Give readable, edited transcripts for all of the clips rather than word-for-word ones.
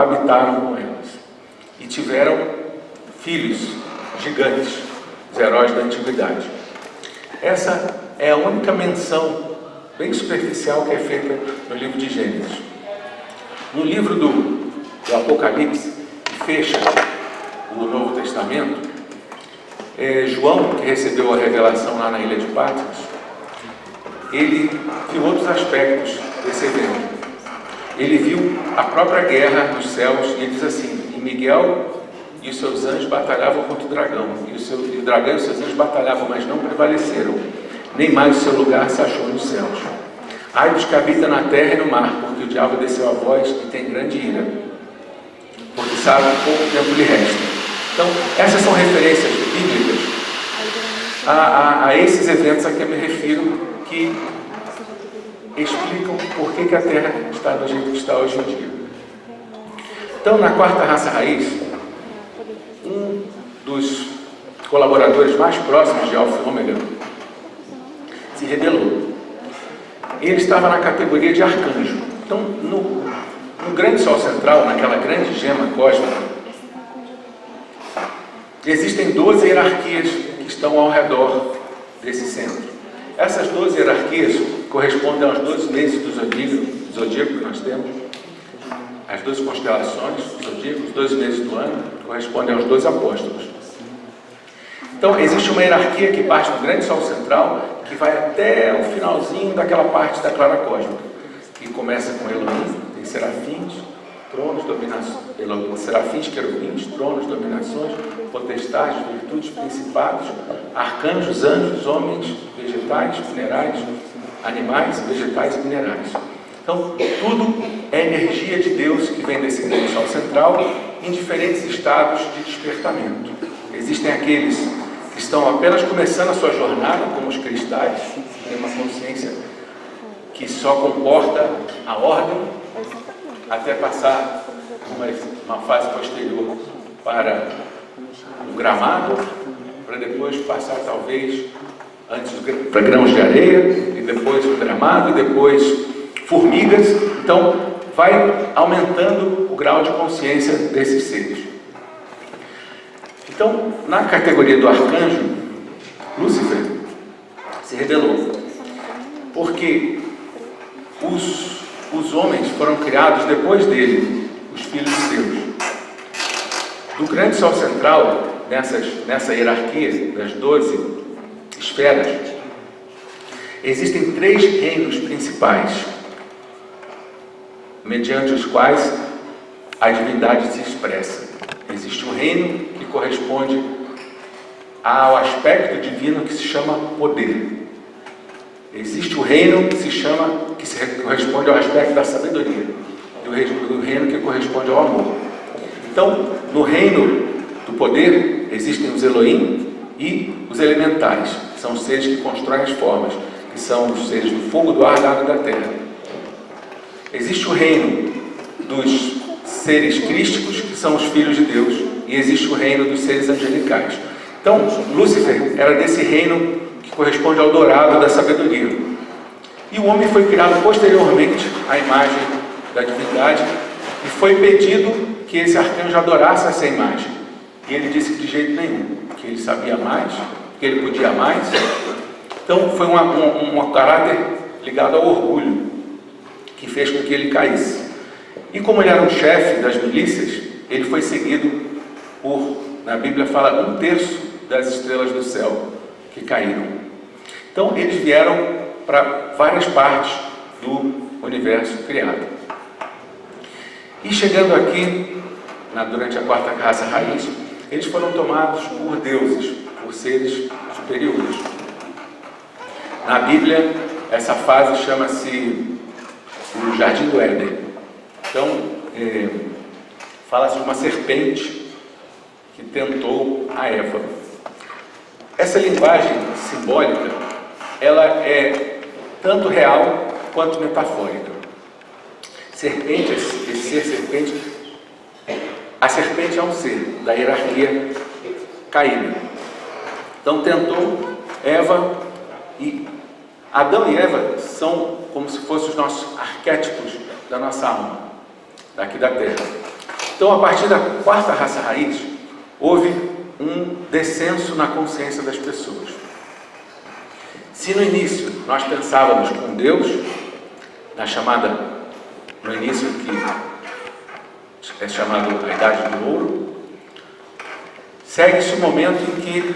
habitaram com elas e tiveram filhos gigantes, os heróis da antiguidade. Essa é a única menção bem superficial que é feita no livro de Gênesis. No livro do Apocalipse, que fecha o Novo Testamento, João, que recebeu a revelação lá na ilha de Patmos, ele viu outros aspectos desse evento. Ele viu a própria guerra nos céus e ele diz assim: e Miguel e os seus anjos batalhavam contra o dragão, e o dragão e os seus anjos batalhavam, mas não prevaleceram, nem mais o seu lugar se achou nos céus. Ai dos que habitam na terra e no mar, porque o diabo desceu a voz e tem grande ira, porque sabe que pouco tempo lhe resta. Então, essas são referências bíblicas a esses eventos a que eu me refiro, que explicam por que a Terra está do jeito que está hoje em dia. Então, na quarta raça raiz, um dos colaboradores mais próximos de Alfa e Ômega se rebelou. Ele estava na categoria de arcanjo. Então, no grande Sol central, naquela grande gema cósmica, existem 12 hierarquias que estão ao redor desse centro. Essas 12 hierarquias correspondem aos 12 meses do zodíaco que nós temos, as 12 constelações do zodíaco, os 12 meses do ano, correspondem aos 12 apóstolos. Então, existe uma hierarquia que parte do grande Sol central, que vai até o finalzinho daquela parte da clara cósmica, que começa com Elohim, tem serafins, tronos, dominações, serafins, querubins, tronos, dominações, potestades, virtudes, principados, arcanjos, anjos, homens, vegetais, minerais, animais, vegetais e minerais. Então, tudo é energia de Deus que vem desse grande Sol central em diferentes estados de despertamento. Existem aqueles que estão apenas começando a sua jornada, como os cristais, que têm uma consciência que só comporta a ordem, até passar uma fase posterior para o gramado, para depois passar talvez antes para grãos de areia, e depois o gramado, e depois formigas. Então vai aumentando o grau de consciência desses seres. Então, na categoria do arcanjo, Lúcifer se rebelou, porque os homens foram criados depois dele, os filhos de Deus. Do grande Sol central, nessa hierarquia das 12 esferas, existem 3 reinos principais, mediante os quais a divindade se expressa. Existe o reino que corresponde ao aspecto divino que se chama poder. Existe o reino que corresponde ao aspecto da sabedoria, e o reino que corresponde ao amor. Então, no reino do poder, existem os Elohim e os elementais, que são os seres que constroem as formas, que são os seres do fogo, do ar, da água e da terra. Existe o reino dos seres crísticos, que são os filhos de Deus, e existe o reino dos seres angelicais. Então, Lúcifer era desse reino que corresponde ao dourado da sabedoria. E o homem foi criado posteriormente à imagem da divindade, e foi pedido que esse arcanjo adorasse essa imagem. E ele disse que de jeito nenhum, que ele sabia mais, que ele podia mais. Então foi um caráter ligado ao orgulho, que fez com que ele caísse. E como ele era um chefe das milícias, ele foi seguido por, na Bíblia fala, 1/3 das estrelas do céu que caíram. Então eles vieram para várias partes do universo criado. E chegando aqui, durante a quarta raça raiz, eles foram tomados por deuses, por seres superiores. Na Bíblia, essa fase chama-se o Jardim do Éden. Então, fala-se de uma serpente que tentou a Eva. Essa linguagem simbólica, ela é tanto real quanto metafórica. Serpente, esse ser serpente, a serpente é um ser da hierarquia caída. Então tentou Eva, e Adão e Eva são como se fossem os nossos arquétipos da nossa alma, daqui da Terra. Então, a partir da quarta raça raiz, houve um descenso na consciência das pessoas. Se no início nós pensávamos com Deus, no início que é chamado a Idade do Ouro, segue-se o momento em que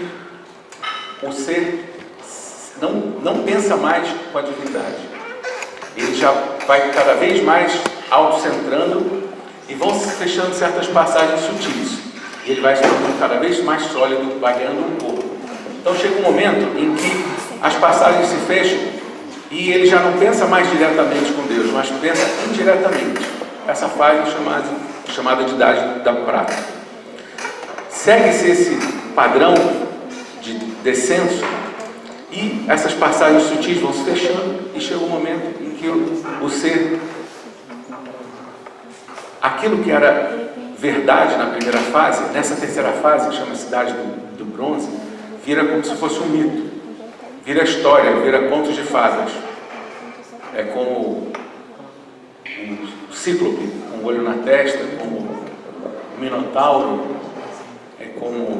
o ser não pensa mais com a divindade. Ele já vai cada vez mais autocentrando e vão se fechando certas passagens sutis. E ele vai se tornando cada vez mais sólido, variando um pouco. Então chega um momento em que as passagens se fecham e ele já não pensa mais diretamente com Deus, mas pensa indiretamente. Essa fase chamada de Idade da Prata. Segue-se esse padrão de descenso e essas passagens sutis vão se fechando e chega um momento em que o ser, aquilo que era verdade na primeira fase, nessa terceira fase, que chama Idade do Bronze, vira como se fosse um mito, vira história, vira contos de fadas. É como o Cíclope, com o olho na testa, como o Minotauro, é como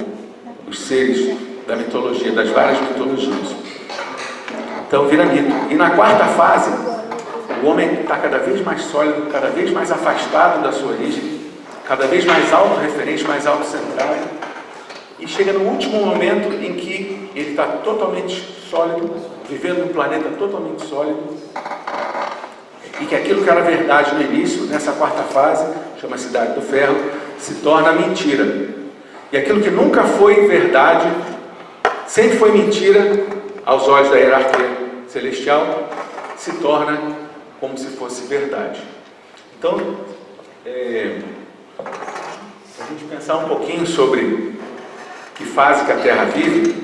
os seres da mitologia, das várias mitologias. Então vira mito. E na quarta fase, o homem está cada vez mais sólido, cada vez mais afastado da sua origem, cada vez mais autorreferente, mais autocentrado, e chega no último momento em que ele está totalmente sólido, vivendo um planeta totalmente sólido, e que aquilo que era verdade no início, nessa quarta fase, chama-se Idade do Ferro, se torna mentira. E aquilo que nunca foi verdade, sempre foi mentira aos olhos da hierarquia celestial, se torna como se fosse verdade. Então, se a gente pensar um pouquinho sobre que fase que a Terra vive,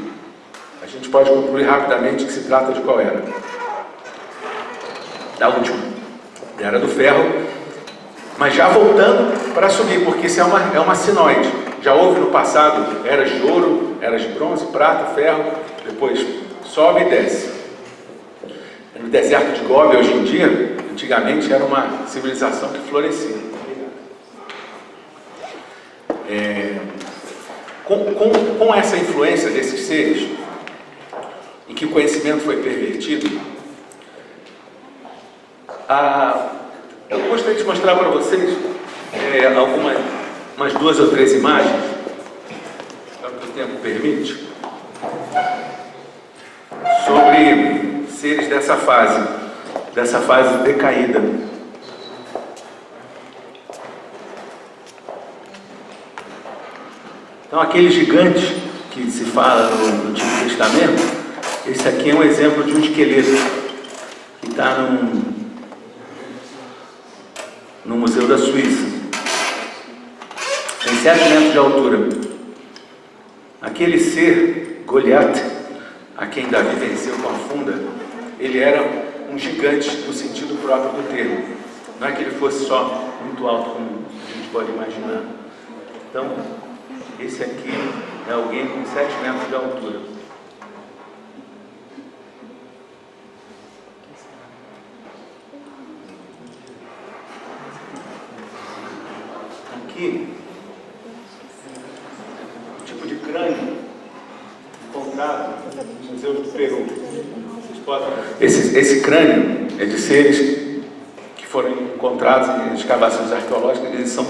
a gente pode concluir rapidamente que se trata de qual era? Da última, da Era do Ferro, mas já voltando para subir, porque isso é uma sinoide. Já houve no passado eras de ouro, eras de bronze, prata, ferro, depois sobe e desce. No deserto de Gobi, hoje em dia, antigamente era uma civilização que florescia. Com essa influência desses seres, em que o conhecimento foi pervertido, eu gostaria de mostrar para vocês umas 2 ou 3 imagens, se o tempo permite, sobre seres dessa fase decaída. Então, aquele gigante que se fala no Antigo Testamento, esse aqui é um exemplo de um esqueleto que está no Museu da Suíça. Tem 7 metros de altura. Aquele ser, Goliath, a quem Davi venceu com a funda, ele era um gigante no sentido próprio do termo. Não é que ele fosse só muito alto, como a gente pode imaginar. Então, esse aqui é alguém com 7 metros de altura. Aqui, um tipo de crânio encontrado no Museu do Peru. Esse crânio é de seres que foram encontrados em escavações arqueológicas, eles estão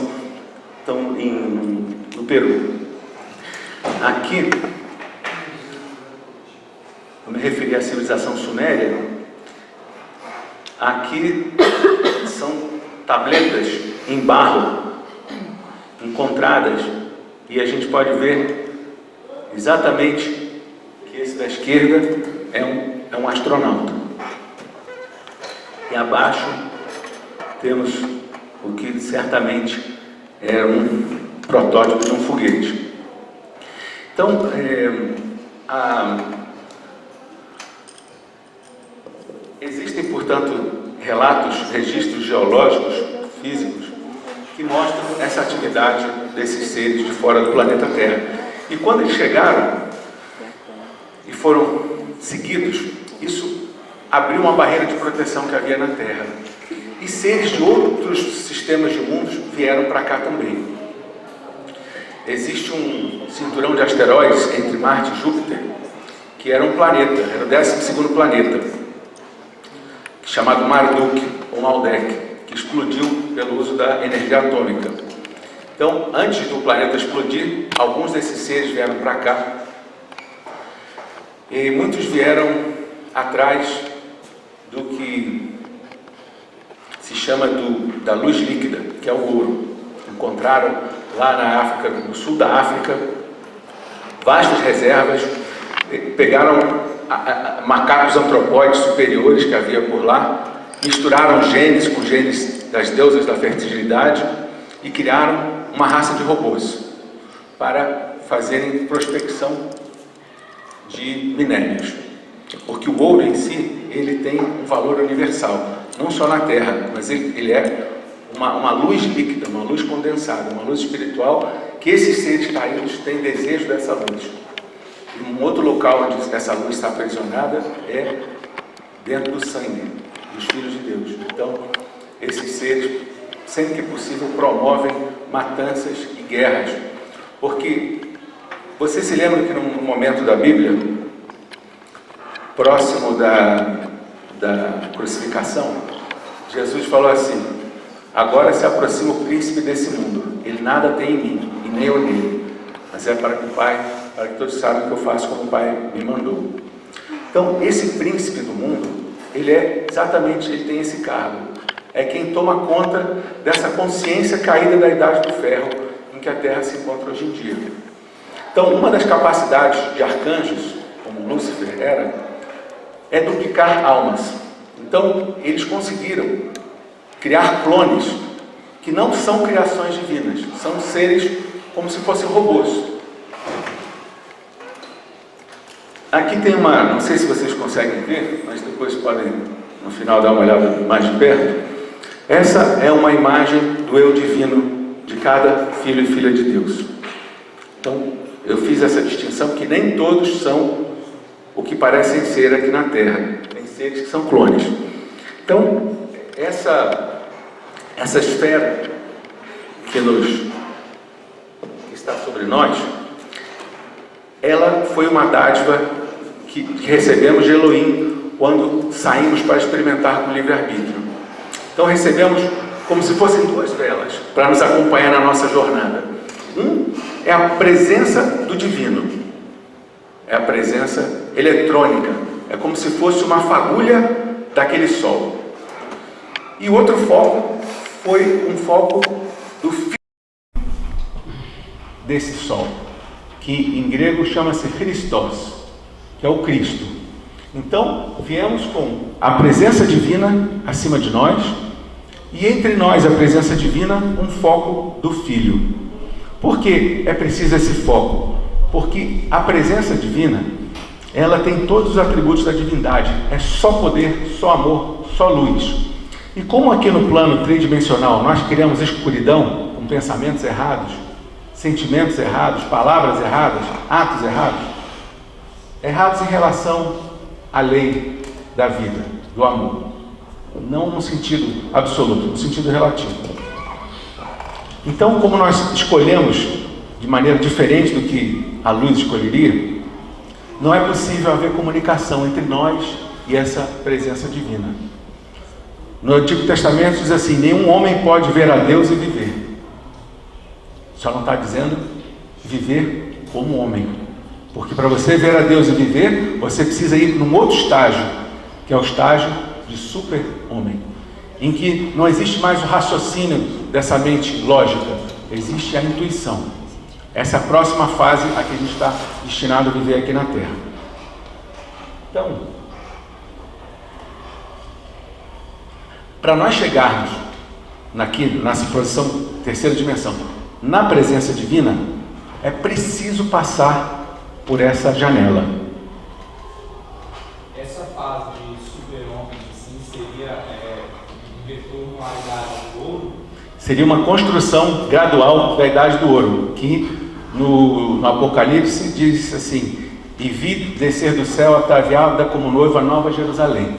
no Peru. Aqui, eu me referi à civilização suméria. Aqui são tabletas em barro encontradas, e a gente pode ver exatamente que esse da esquerda é um astronauta. E abaixo temos o que certamente era um protótipo de um foguete. Então, existem, portanto, registros geológicos, físicos, que mostram essa atividade desses seres de fora do planeta Terra. E quando eles chegaram e foram seguidos, isso abriu uma barreira de proteção que havia na Terra. E seres de outros sistemas de mundos vieram para cá também. existe um cinturão de asteroides entre Marte e Júpiter, que era um planeta, era o 12º planeta, chamado Marduk, ou Maldek, que explodiu pelo uso da energia atômica. Então, antes do planeta explodir, alguns desses seres vieram para cá, e muitos vieram atrás do que se chama da luz líquida, que é o ouro. Encontraram lá na África, no sul da África, vastas reservas, pegaram macacos antropóides superiores que havia por lá, misturaram genes com genes das deusas da fertilidade e criaram uma raça de robôs para fazerem prospecção de minérios. Porque o ouro em si, ele tem um valor universal, não só na Terra, mas ele é uma luz líquida, uma luz condensada, uma luz espiritual, que esses seres caídos têm desejo dessa luz. E um outro local onde essa luz está aprisionada é dentro do sangue dos filhos de Deus. Então, esses seres, sempre que possível, promovem matanças e guerras. Porque você se lembra que num momento da Bíblia, próximo da crucificação, Jesus falou assim: agora se aproxima o príncipe desse mundo, ele nada tem em mim, e nem eu nele, mas é para que todos saibam que eu faço como o Pai me mandou. Então, esse príncipe do mundo, ele tem esse cargo, é quem toma conta dessa consciência caída da idade do ferro, em que a Terra se encontra hoje em dia. Então, uma das capacidades de arcanjos, como Lúcifer era, é duplicar almas. Então, eles conseguiram criar clones que não são criações divinas, são seres como se fossem robôs. Aqui tem não sei se vocês conseguem ver, mas depois podem, no final, dar uma olhada mais de perto. Essa é uma imagem do eu divino de cada filho e filha de Deus. Então, eu fiz essa distinção, que nem todos são o que parecem ser aqui na Terra. Tem seres que são clones. Então, essa esfera que está sobre nós, ela foi uma dádiva que recebemos de Elohim quando saímos para experimentar com o livre-arbítrio. Então recebemos como se fossem duas velas para nos acompanhar na nossa jornada. É a presença do divino, é a presença eletrônica, é como se fosse uma fagulha daquele sol. E o outro foco foi um foco do filho desse sol, que em grego chama-se Christos, que é o Cristo. Então, viemos com a presença divina acima de nós, e entre nós, a presença divina, um foco do Filho. Por que é preciso esse foco? Porque a presença divina, ela tem todos os atributos da divindade. É só poder, só amor, só luz. E como aqui no plano tridimensional nós criamos escuridão com pensamentos errados, sentimentos errados, palavras erradas, atos errados, errados em relação à lei da vida, do amor, não no sentido absoluto, no sentido relativo. Então, como nós escolhemos de maneira diferente do que a luz escolheria, não é possível haver comunicação entre nós e essa presença divina. No Antigo Testamento diz assim: nenhum homem pode ver a Deus e viver. Só não está dizendo viver como homem, porque para você ver a Deus e viver, você precisa ir num outro estágio, que é o estágio de super-homem, em que não existe mais o raciocínio dessa mente lógica, existe a intuição. Essa é a próxima fase a que a gente está destinado a viver aqui na Terra. Então, para nós chegarmos nessa posição, terceira dimensão, na presença divina, é preciso passar por essa janela. Essa fase de super-homem assim, seria um retorno à idade do ouro? Seria uma construção gradual da idade do ouro, que no Apocalipse diz assim: e vi descer do céu ataviada como noiva a Nova Jerusalém.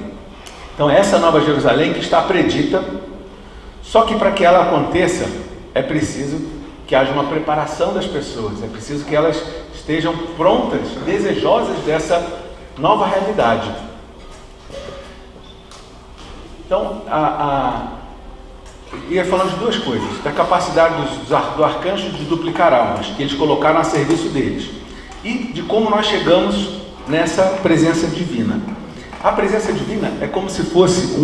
Então essa Nova Jerusalém que está predita, só que para que ela aconteça é preciso que haja uma preparação das pessoas. É preciso que elas estejam prontas, desejosas dessa nova realidade. Então, ia falando de duas coisas: da capacidade do arcanjo de duplicar almas, que eles colocaram a serviço deles, e de como nós chegamos nessa presença divina. A presença divina é como se fosse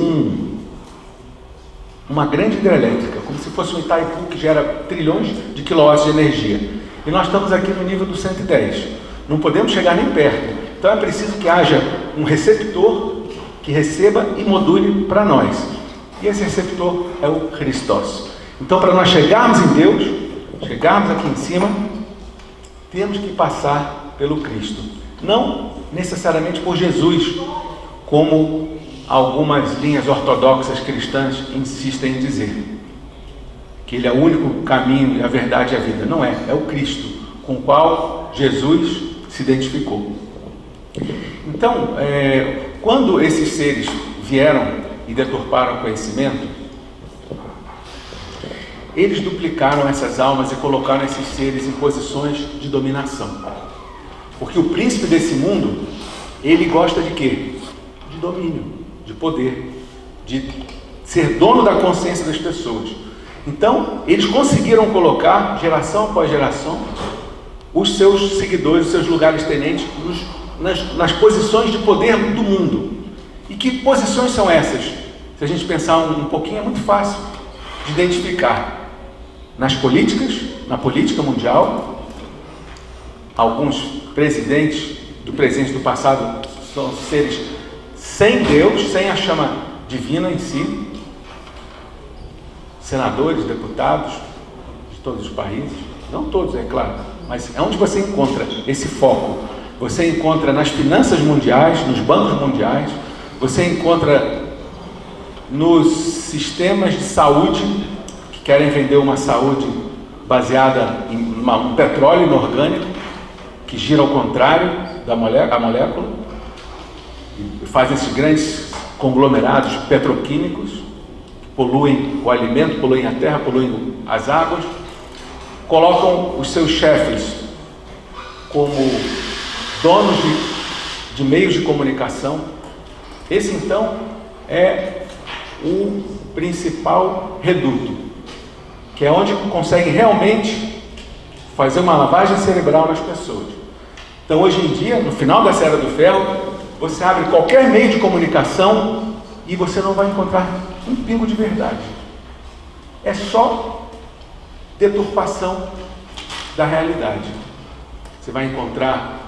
uma grande hidrelétrica, como se fosse um Itaipu que gera trilhões de quilowatts de energia. E nós estamos aqui no nível do 110. Não podemos chegar nem perto. Então é preciso que haja um receptor que receba e module para nós. E esse receptor é o Christos. Então, para nós chegarmos em Deus, chegarmos aqui em cima, temos que passar pelo Cristo. Não necessariamente por Jesus, como algumas linhas ortodoxas cristãs insistem em dizer. Que Ele é o único caminho, a verdade e a vida. Não é, é o Cristo, com o qual Jesus se identificou. Então, quando esses seres vieram e deturparam o conhecimento, eles duplicaram essas almas e colocaram esses seres em posições de dominação. Porque o príncipe desse mundo, ele gosta de quê? De domínio, de poder, de ser dono da consciência das pessoas. Então, eles conseguiram colocar, geração após geração, os seus seguidores, os seus lugares tenentes, nas posições de poder do mundo. E que posições são essas? Se a gente pensar um pouquinho, é muito fácil de identificar. Nas políticas, na política mundial, alguns presidentes do presente e do passado são seres sem Deus, sem a chama divina em si, senadores, deputados de todos os países, não todos, é claro, mas é onde você encontra esse foco. Você encontra nas finanças mundiais, nos bancos mundiais, você encontra nos sistemas de saúde, que querem vender uma saúde baseada em um petróleo inorgânico, que gira ao contrário da molécula, e fazem esses grandes conglomerados petroquímicos, que poluem o alimento, poluem a terra, poluem as águas, colocam os seus chefes como donos de meios de comunicação. Esse então é o principal reduto, que é onde conseguem realmente fazer uma lavagem cerebral nas pessoas. Então hoje em dia, no final dessa era do ferro, você abre qualquer meio de comunicação e você não vai encontrar um pingo de verdade. É só deturpação da realidade. Você vai encontrar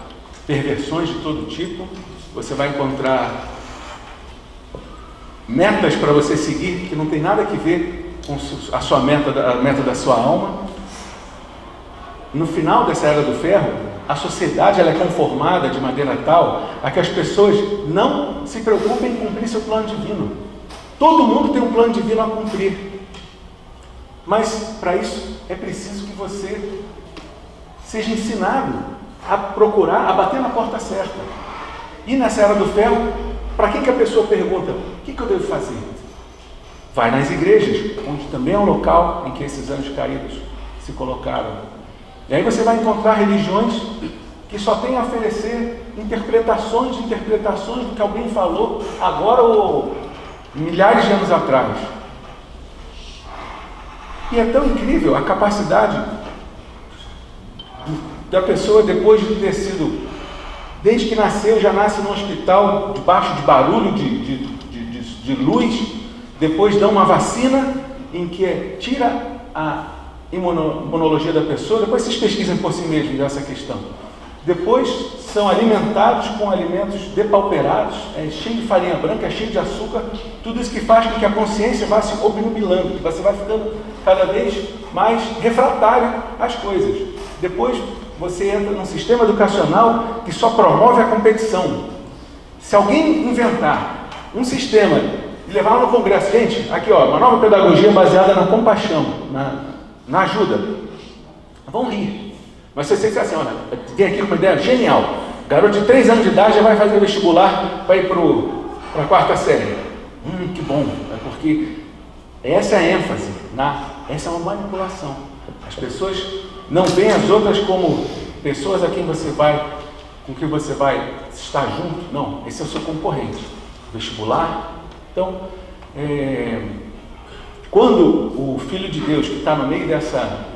perversões de todo tipo, você vai encontrar metas para você seguir que não tem nada a ver com a sua meta, a meta da sua alma. No final dessa era do ferro, a sociedade ela é conformada de maneira tal a que as pessoas não se preocupem em cumprir seu plano divino. Todo mundo tem um plano divino a cumprir, mas para isso é preciso que você seja ensinado a procurar, a bater na porta certa. E nessa era do ferro, para quem que a pessoa pergunta, o que eu devo fazer? Vai nas igrejas, onde também é um local em que esses anjos caídos se colocaram. E aí você vai encontrar religiões que só têm a oferecer interpretações do que alguém falou agora ou milhares de anos atrás. E é tão incrível a capacidade da pessoa, depois de ter sido, desde que nasceu, já nasce no hospital, debaixo de barulho, de luz, depois dão uma vacina em que tira a imunologia da pessoa, depois vocês pesquisem por si mesmos dessa questão. Depois são alimentados com alimentos depauperados, cheio de farinha branca, cheio de açúcar, tudo isso que faz com que a consciência vá se obnubilando, que você vai ficando cada vez mais refratário às coisas. Depois você entra num sistema educacional que só promove a competição. Se alguém inventar um sistema e levar lá no Congresso, gente, aqui ó, uma nova pedagogia baseada na compaixão, na ajuda, vão rir. Mas se você disser assim, olha, vem aqui com uma ideia genial, garoto de 3 anos de idade já vai fazer vestibular para ir para a 4ª série. Que bom, é porque Essa é a ênfase, essa é uma manipulação. As pessoas não veem as outras como pessoas com quem você vai estar junto. Não, esse é o seu concorrente. Vestibular. Então, quando o Filho de Deus, que está no meio dessa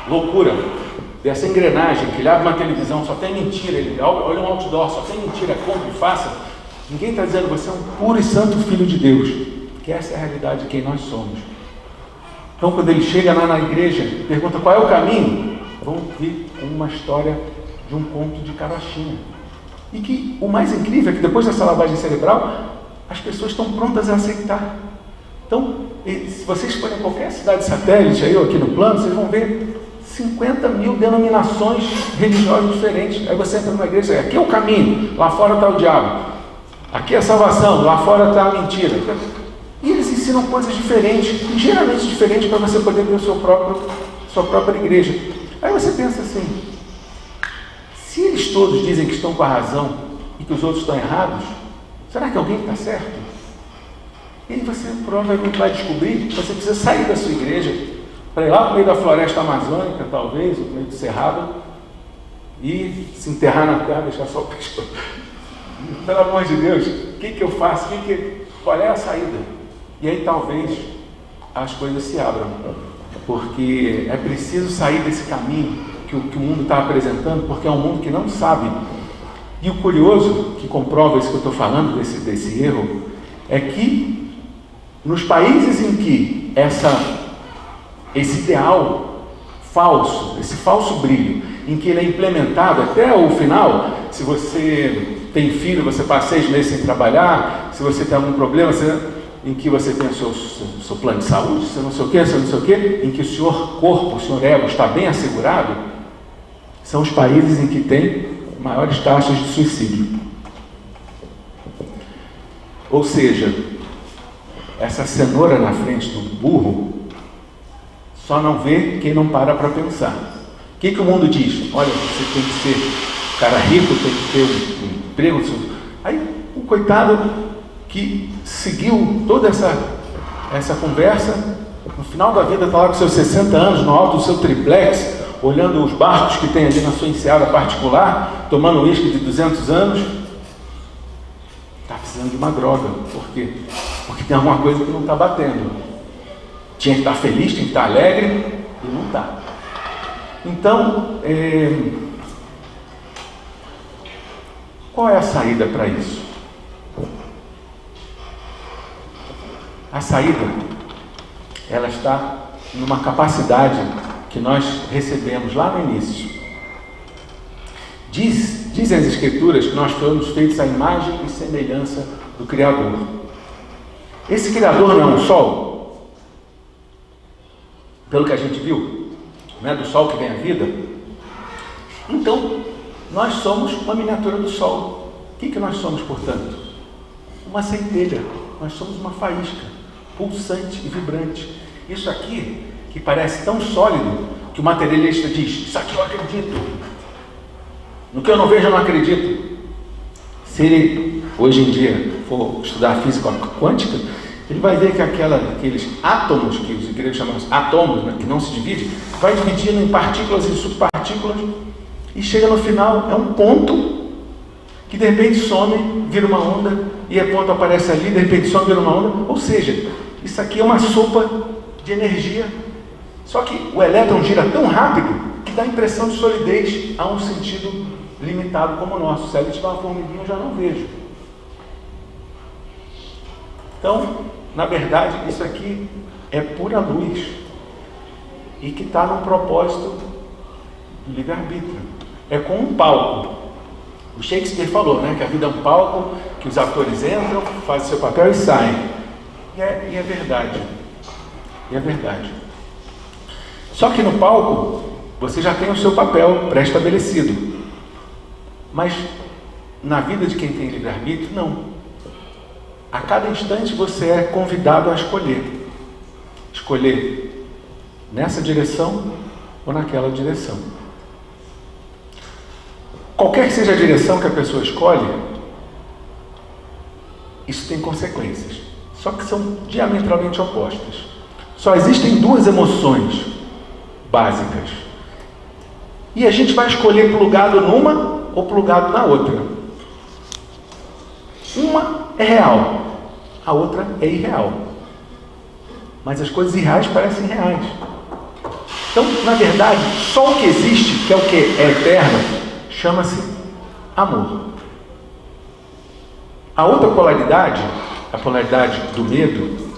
loucura, dessa engrenagem, que ele abre uma televisão, só tem mentira, ele olha um outdoor, só tem mentira, compre e faça, ninguém está dizendo você é um puro e santo Filho de Deus, que essa é a realidade de quem nós somos. Então, quando ele chega lá na igreja e pergunta qual é o caminho, vão vir uma história de um conto de carochinha. E que o mais incrível é que depois dessa lavagem cerebral, as pessoas estão prontas a aceitar. Então, se vocês forem em qualquer cidade satélite aí ou aqui no plano, vocês vão ver 50 mil denominações religiosas diferentes. Aí você entra numa igreja e diz, aqui é o caminho, lá fora está o diabo. Aqui é a salvação, lá fora está a mentira. E eles ensinam coisas diferentes, ligeiramente diferentes, para você poder ter sua própria igreja. Aí você pensa assim, se eles todos dizem que estão com a razão e que os outros estão errados, será que alguém está certo? E aí você provavelmente vai descobrir que você precisa sair da sua igreja para ir lá para o meio da floresta amazônica, talvez, ou no meio do cerrado, e se enterrar na terra, deixar só o pescoço. Pelo amor de Deus, o que eu faço? Qual é a saída? E aí talvez as coisas se abram, porque é preciso sair desse caminho que o mundo está apresentando, porque é um mundo que não sabe. E o curioso, que comprova isso que eu estou falando, desse erro, é que nos países em que esse ideal falso, esse falso brilho, em que ele é implementado até o final, se você tem filho, você passa 6 meses sem trabalhar, se você tem algum problema, em que você tem o seu plano de saúde, você não sei o que, em que o senhor corpo, o senhor ego está bem assegurado, são os países em que tem maiores taxas de suicídio. Ou seja, essa cenoura na frente do burro só não vê quem não para pensar. O que o mundo diz? Olha, você tem que ser cara rico, tem que ter um emprego. Aí o coitado que seguiu toda essa conversa, no final da vida está lá com seus 60 anos, no alto do seu triplex, olhando os barcos que tem ali na sua enseada particular, tomando uísque de 200 anos, está precisando de uma droga. Por quê? Porque tem alguma coisa que não está batendo. Tinha que estar feliz, tinha que estar alegre, e não está. Então, qual é a saída para isso? A saída, ela está numa capacidade que nós recebemos lá no início. Dizem as Escrituras que nós fomos feitos à imagem e semelhança do Criador. Esse Criador não é um sol? Pelo que a gente viu, não é do sol que vem a vida? Então, nós somos uma miniatura do sol. O que nós somos, portanto? Uma centelha. Nós somos uma faísca, pulsante e vibrante. Isso aqui, que parece tão sólido, que o materialista diz, isso aqui eu acredito. No que eu não vejo, eu não acredito. Se ele, hoje em dia, for estudar física quântica, ele vai ver que aqueles átomos, que os gregos chamam de átomos, né, que não se dividem, vai dividindo em partículas e subpartículas, e chega no final, é um ponto, que de repente some, vira uma onda, e a ponto aparece ali, de repente some, vira uma onda. Ou seja, isso aqui é uma sopa de energia. Só que o elétron gira tão rápido que dá a impressão de solidez a um sentido limitado como o nosso. Se ali tiver uma formiguinha, eu já não vejo. Então, na verdade, isso aqui é pura luz e que está no propósito do livre-arbítrio. É como um palco. O Shakespeare falou, né, que a vida é um palco, que os atores entram, fazem seu papel e saem. E é verdade. E é verdade. Só que no palco, você já tem o seu papel pré-estabelecido. Mas na vida de quem tem livre-arbítrio, não. A cada instante você é convidado a escolher. Escolher nessa direção ou naquela direção. Qualquer que seja a direção que a pessoa escolhe, isso tem consequências. Só que são diametralmente opostas. Só existem duas emoções básicas. E a gente vai escolher plugado numa ou plugado na outra. Uma é real, a outra é irreal. Mas as coisas irreais parecem reais. Então, na verdade, só o que existe, que é o que é eterno, chama-se amor. A outra polaridade, a polaridade do medo,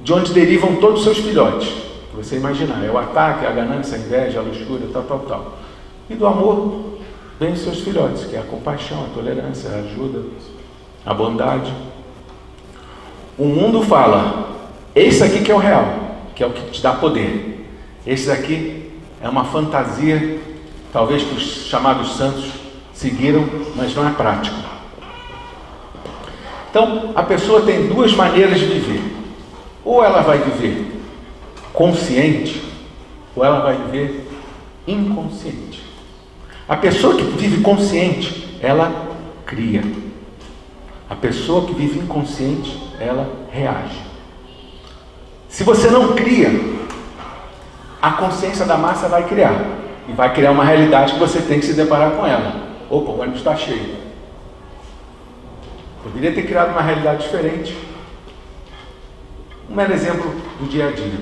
de onde derivam todos os seus filhotes, que você imaginar, é o ataque, a ganância, a inveja, a luxúria, tal. E do amor vem os seus filhotes, que é a compaixão, a tolerância, a ajuda, a bondade. O mundo fala, esse aqui que é o real, que é o que te dá poder. Esse daqui é uma fantasia, talvez que os chamados santos seguiram, mas não é prático. Então, a pessoa tem duas maneiras de viver. Ou ela vai viver consciente, ou ela vai viver inconsciente. A pessoa que vive consciente, ela cria. A pessoa que vive inconsciente, ela reage. Se você não cria, a consciência da massa vai criar. E vai criar uma realidade que você tem que se deparar com ela. Opa, o ônibus está cheio. Poderia ter criado uma realidade diferente. Um mero exemplo do dia a dia.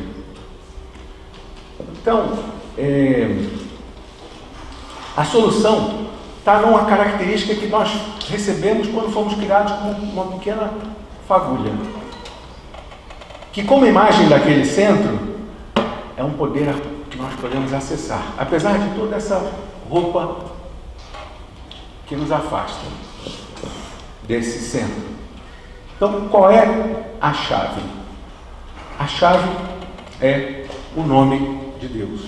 Então, a solução está numa característica que nós recebemos quando fomos criados como uma pequena fagulha. Que, como imagem daquele centro, é um poder que nós podemos acessar. Apesar de toda essa roupa que nos afasta desse centro. Então, qual é a chave? A chave é o nome de Deus.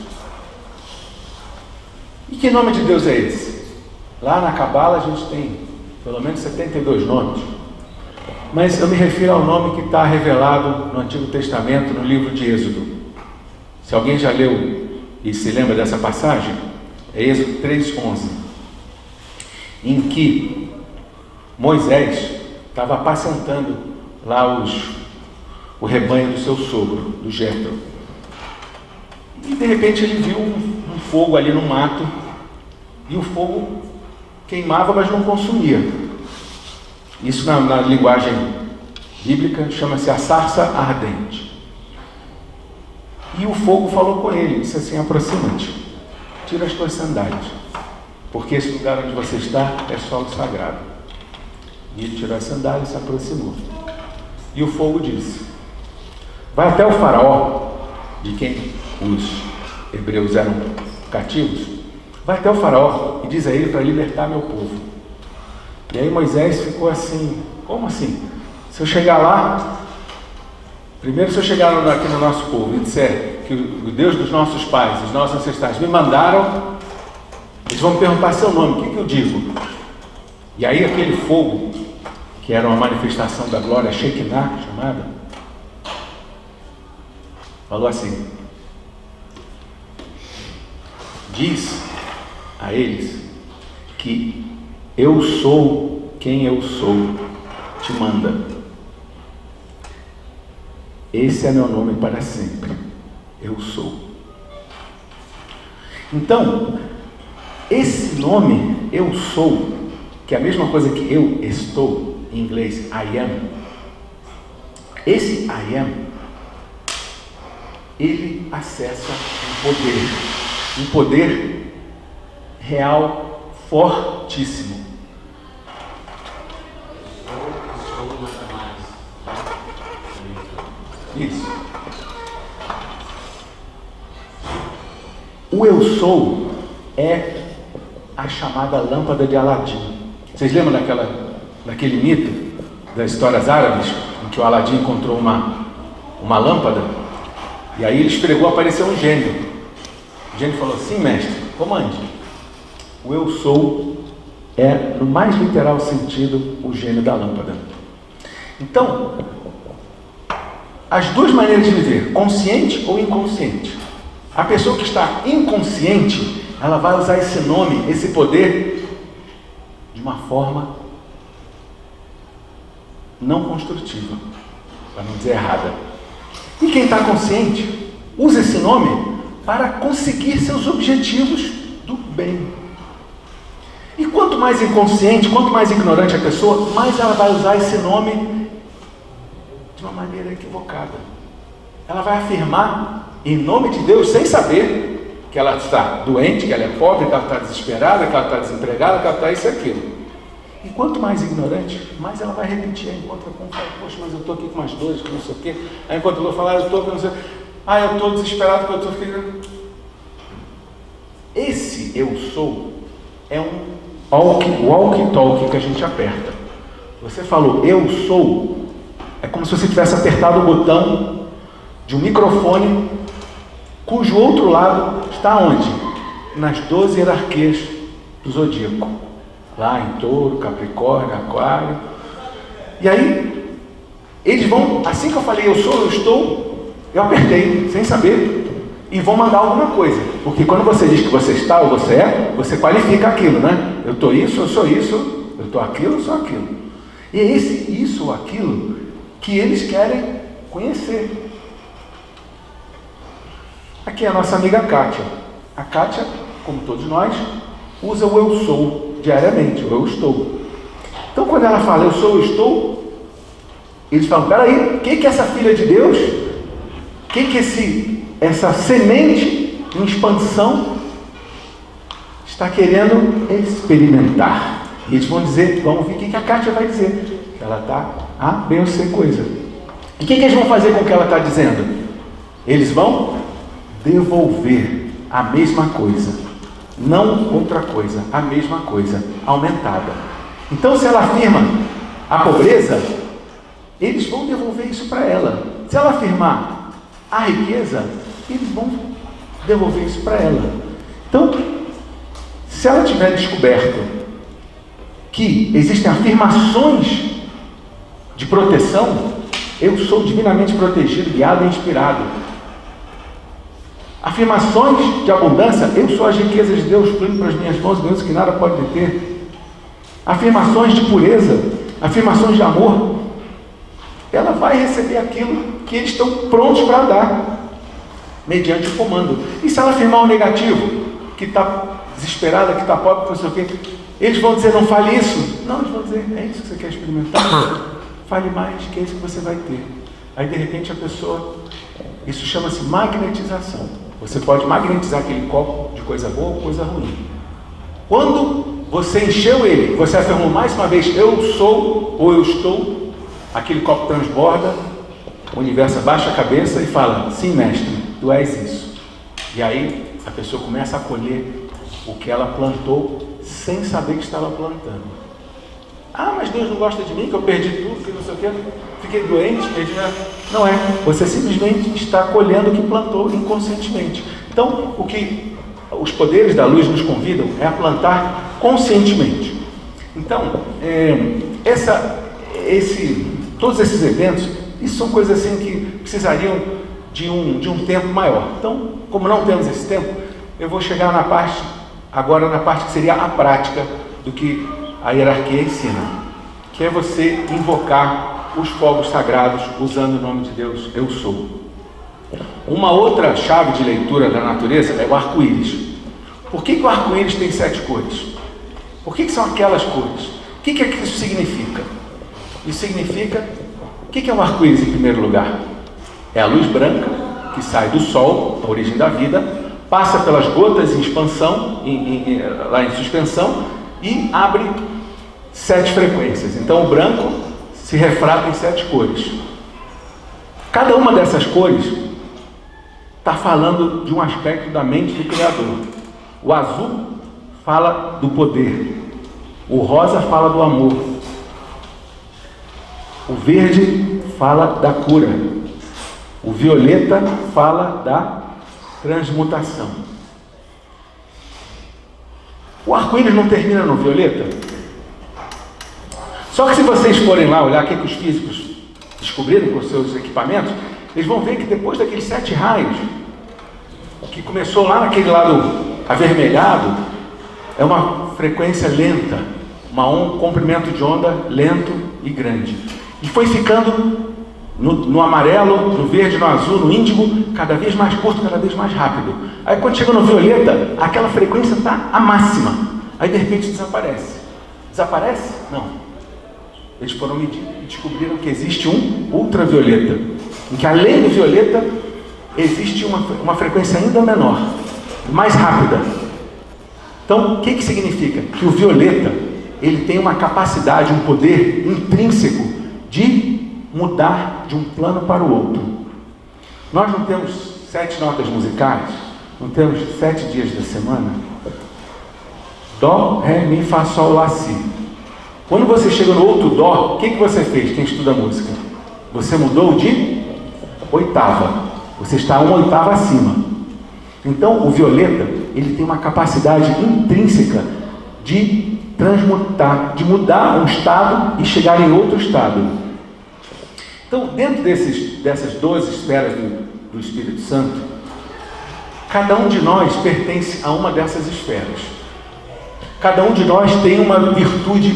E que nome de Deus é esse? Lá na Cabala a gente tem pelo menos 72 nomes. Mas eu me refiro ao nome que está revelado no Antigo Testamento, no livro de Êxodo. Se alguém já leu e se lembra dessa passagem, é Êxodo 3:11, em que Moisés estava apacentando lá o rebanho do seu sogro, do Jétro. E de repente ele viu um fogo ali no mato, e o fogo queimava, mas não consumia. Isso na linguagem bíblica chama-se a sarça ardente. E o fogo falou com ele, disse assim: aproxima-te, tira as tuas sandálias, porque esse lugar onde você está é solo sagrado. E ele tirou as sandálias e se aproximou. E o fogo disse: vai até o faraó, de quem os hebreus eram cativos, vai até o faraó e diz a ele para libertar meu povo. E aí Moisés ficou assim: como assim? Se eu chegar lá, primeiro se eu chegar aqui no nosso povo e disser que o Deus dos nossos pais, os nossos ancestrais me mandaram, eles vão me perguntar seu nome, o que eu digo? E aí aquele fogo, que era uma manifestação da glória Shekinah, chamada, falou assim: diz a eles que eu sou quem eu sou, te manda. Esse é meu nome para sempre, eu sou. Então, esse nome, eu sou, que é a mesma coisa que eu estou, em inglês, I am. Esse I am, ele acessa um poder real, fortíssimo. Isso. O eu sou é a chamada lâmpada de Aladim. Vocês lembram daquele mito das histórias árabes, em que o Aladim encontrou uma lâmpada, e aí ele esfregou, apareceu um gênio. O gênio falou: sim, mestre, comande. O eu sou é, no mais literal sentido, o gênio da lâmpada. Então, as duas maneiras de viver, consciente ou inconsciente. A pessoa que está inconsciente, ela vai usar esse nome, esse poder, de uma forma não construtiva, para não dizer errada. E quem está consciente, usa esse nome para conseguir seus objetivos do bem. E quanto mais inconsciente, quanto mais ignorante a pessoa, mais ela vai usar esse nome de uma maneira equivocada. Ela vai afirmar em nome de Deus, sem saber que ela está doente, que ela é pobre, que ela está desesperada, que ela está desempregada, que ela está isso e aquilo. E quanto mais ignorante, mais ela vai repetir. Aí encontra com fala, poxa, mas eu estou aqui com umas dores, com não sei o quê. Aí enquanto eu vou falar, eu estou com não sei o quê. Eu estou desesperado porque eu estou ficando. Esse eu sou é um walkie-talkie que a gente aperta. Você falou eu sou, é como se você tivesse apertado o botão de um microfone cujo outro lado está onde? Nas 12 hierarquias do zodíaco. Lá em Touro, Capricórnio, Aquário. E aí, eles vão, assim que eu falei eu sou, eu estou, eu apertei, sem saber, e vão mandar alguma coisa. Porque quando você diz que você está ou você é, você qualifica aquilo, né? Eu estou isso, eu sou isso, eu estou aquilo, eu sou aquilo. E é esse isso ou aquilo que eles querem conhecer. Aqui é a nossa amiga Kátia. A Kátia, como todos nós, usa o eu sou diariamente, o eu estou. Então quando ela fala eu sou, eu estou, eles falam, peraí, quem que é essa filha de Deus? Quem que essa semente em expansão está querendo experimentar? E eles vão dizer, vamos ver o que a Kátia vai dizer. Ela está A, B ou C coisa. E o que eles vão fazer com o que ela está dizendo? Eles vão devolver a mesma coisa. Não outra coisa, a mesma coisa, aumentada. Então, se ela afirma a pobreza, eles vão devolver isso para ela. Se ela afirmar a riqueza, eles vão devolver isso para ela. Então, se ela tiver descoberto que existem afirmações de proteção, eu sou divinamente protegido, guiado e inspirado. Afirmações de abundância, eu sou as riquezas de Deus, fluindo para as minhas mãos, Deus que nada pode deter. Afirmações de pureza, afirmações de amor, ela vai receber aquilo que eles estão prontos para dar, mediante o comando. E se ela afirmar o negativo, que está desesperada, que está pobre, não sei o quê, eles vão dizer, não fale isso. Não, eles vão dizer, é isso que você quer experimentar? Fale mais, que é isso que você vai ter. Aí de repente a pessoa, isso chama-se magnetização. Você pode magnetizar aquele copo de coisa boa ou coisa ruim. Quando você encheu ele, você afirmou mais uma vez, eu sou ou eu estou, aquele copo transborda, o universo abaixa a cabeça e fala, sim mestre, tu és isso. E aí a pessoa começa a colher o que ela plantou sem saber que estava plantando. Mas Deus não gosta de mim, que eu perdi tudo, que não sei o que, fiquei doente, perdi nada. Não é, você simplesmente está colhendo o que plantou inconscientemente. Então, o que os poderes da luz nos convidam é a plantar conscientemente. Então, todos esses eventos, isso são coisas assim que precisariam de um tempo maior. Então, como não temos esse tempo, eu vou chegar agora na parte que seria a prática do que a hierarquia ensina, que é você invocar os fogos sagrados usando o nome de Deus, eu sou. Uma outra chave de leitura da natureza é o arco-íris. Por que o arco-íris tem 7 cores? Por que são aquelas cores? O que é que isso significa? Isso significa, o que é o arco-íris em primeiro lugar? É a luz branca que sai do sol, a origem da vida, passa pelas gotas em expansão, lá em suspensão, e abre 7 frequências. Então o branco se refrata em 7 cores. Cada uma dessas cores está falando de um aspecto da mente do Criador. O azul fala do poder, o rosa fala do amor, o verde fala da cura, o violeta fala da transmutação. O arco-íris não termina no violeta? Só que se vocês forem lá olhar o que os físicos descobriram com os seus equipamentos, eles vão ver que depois daqueles 7 raios, que começou lá naquele lado avermelhado, é uma frequência lenta, um comprimento de onda lento e grande. E foi ficando no amarelo, no verde, no azul, no índigo, cada vez mais curto, cada vez mais rápido. Aí quando chega no violeta, aquela frequência está a máxima. Aí de repente desaparece. Desaparece? Não. Eles foram medir e descobriram que existe um ultravioleta, em que além do violeta, existe uma frequência ainda menor, mais rápida. Então, o que significa? Que o violeta, ele tem uma capacidade, um poder intrínseco de mudar de um plano para o outro. Nós não temos 7 notas musicais, não temos 7 dias da semana. Dó, Ré, Mi, Fá, Sol, Lá, Si. Quando você chega no outro Dó, o que você fez? Quem estuda música? Você mudou de oitava. Você está uma oitava acima. Então, o violeta, ele tem uma capacidade intrínseca de transmutar, de mudar um estado e chegar em outro estado. Então, dentro dessas 12 esferas do Espírito Santo, cada um de nós pertence a uma dessas esferas. Cada um de nós tem uma virtude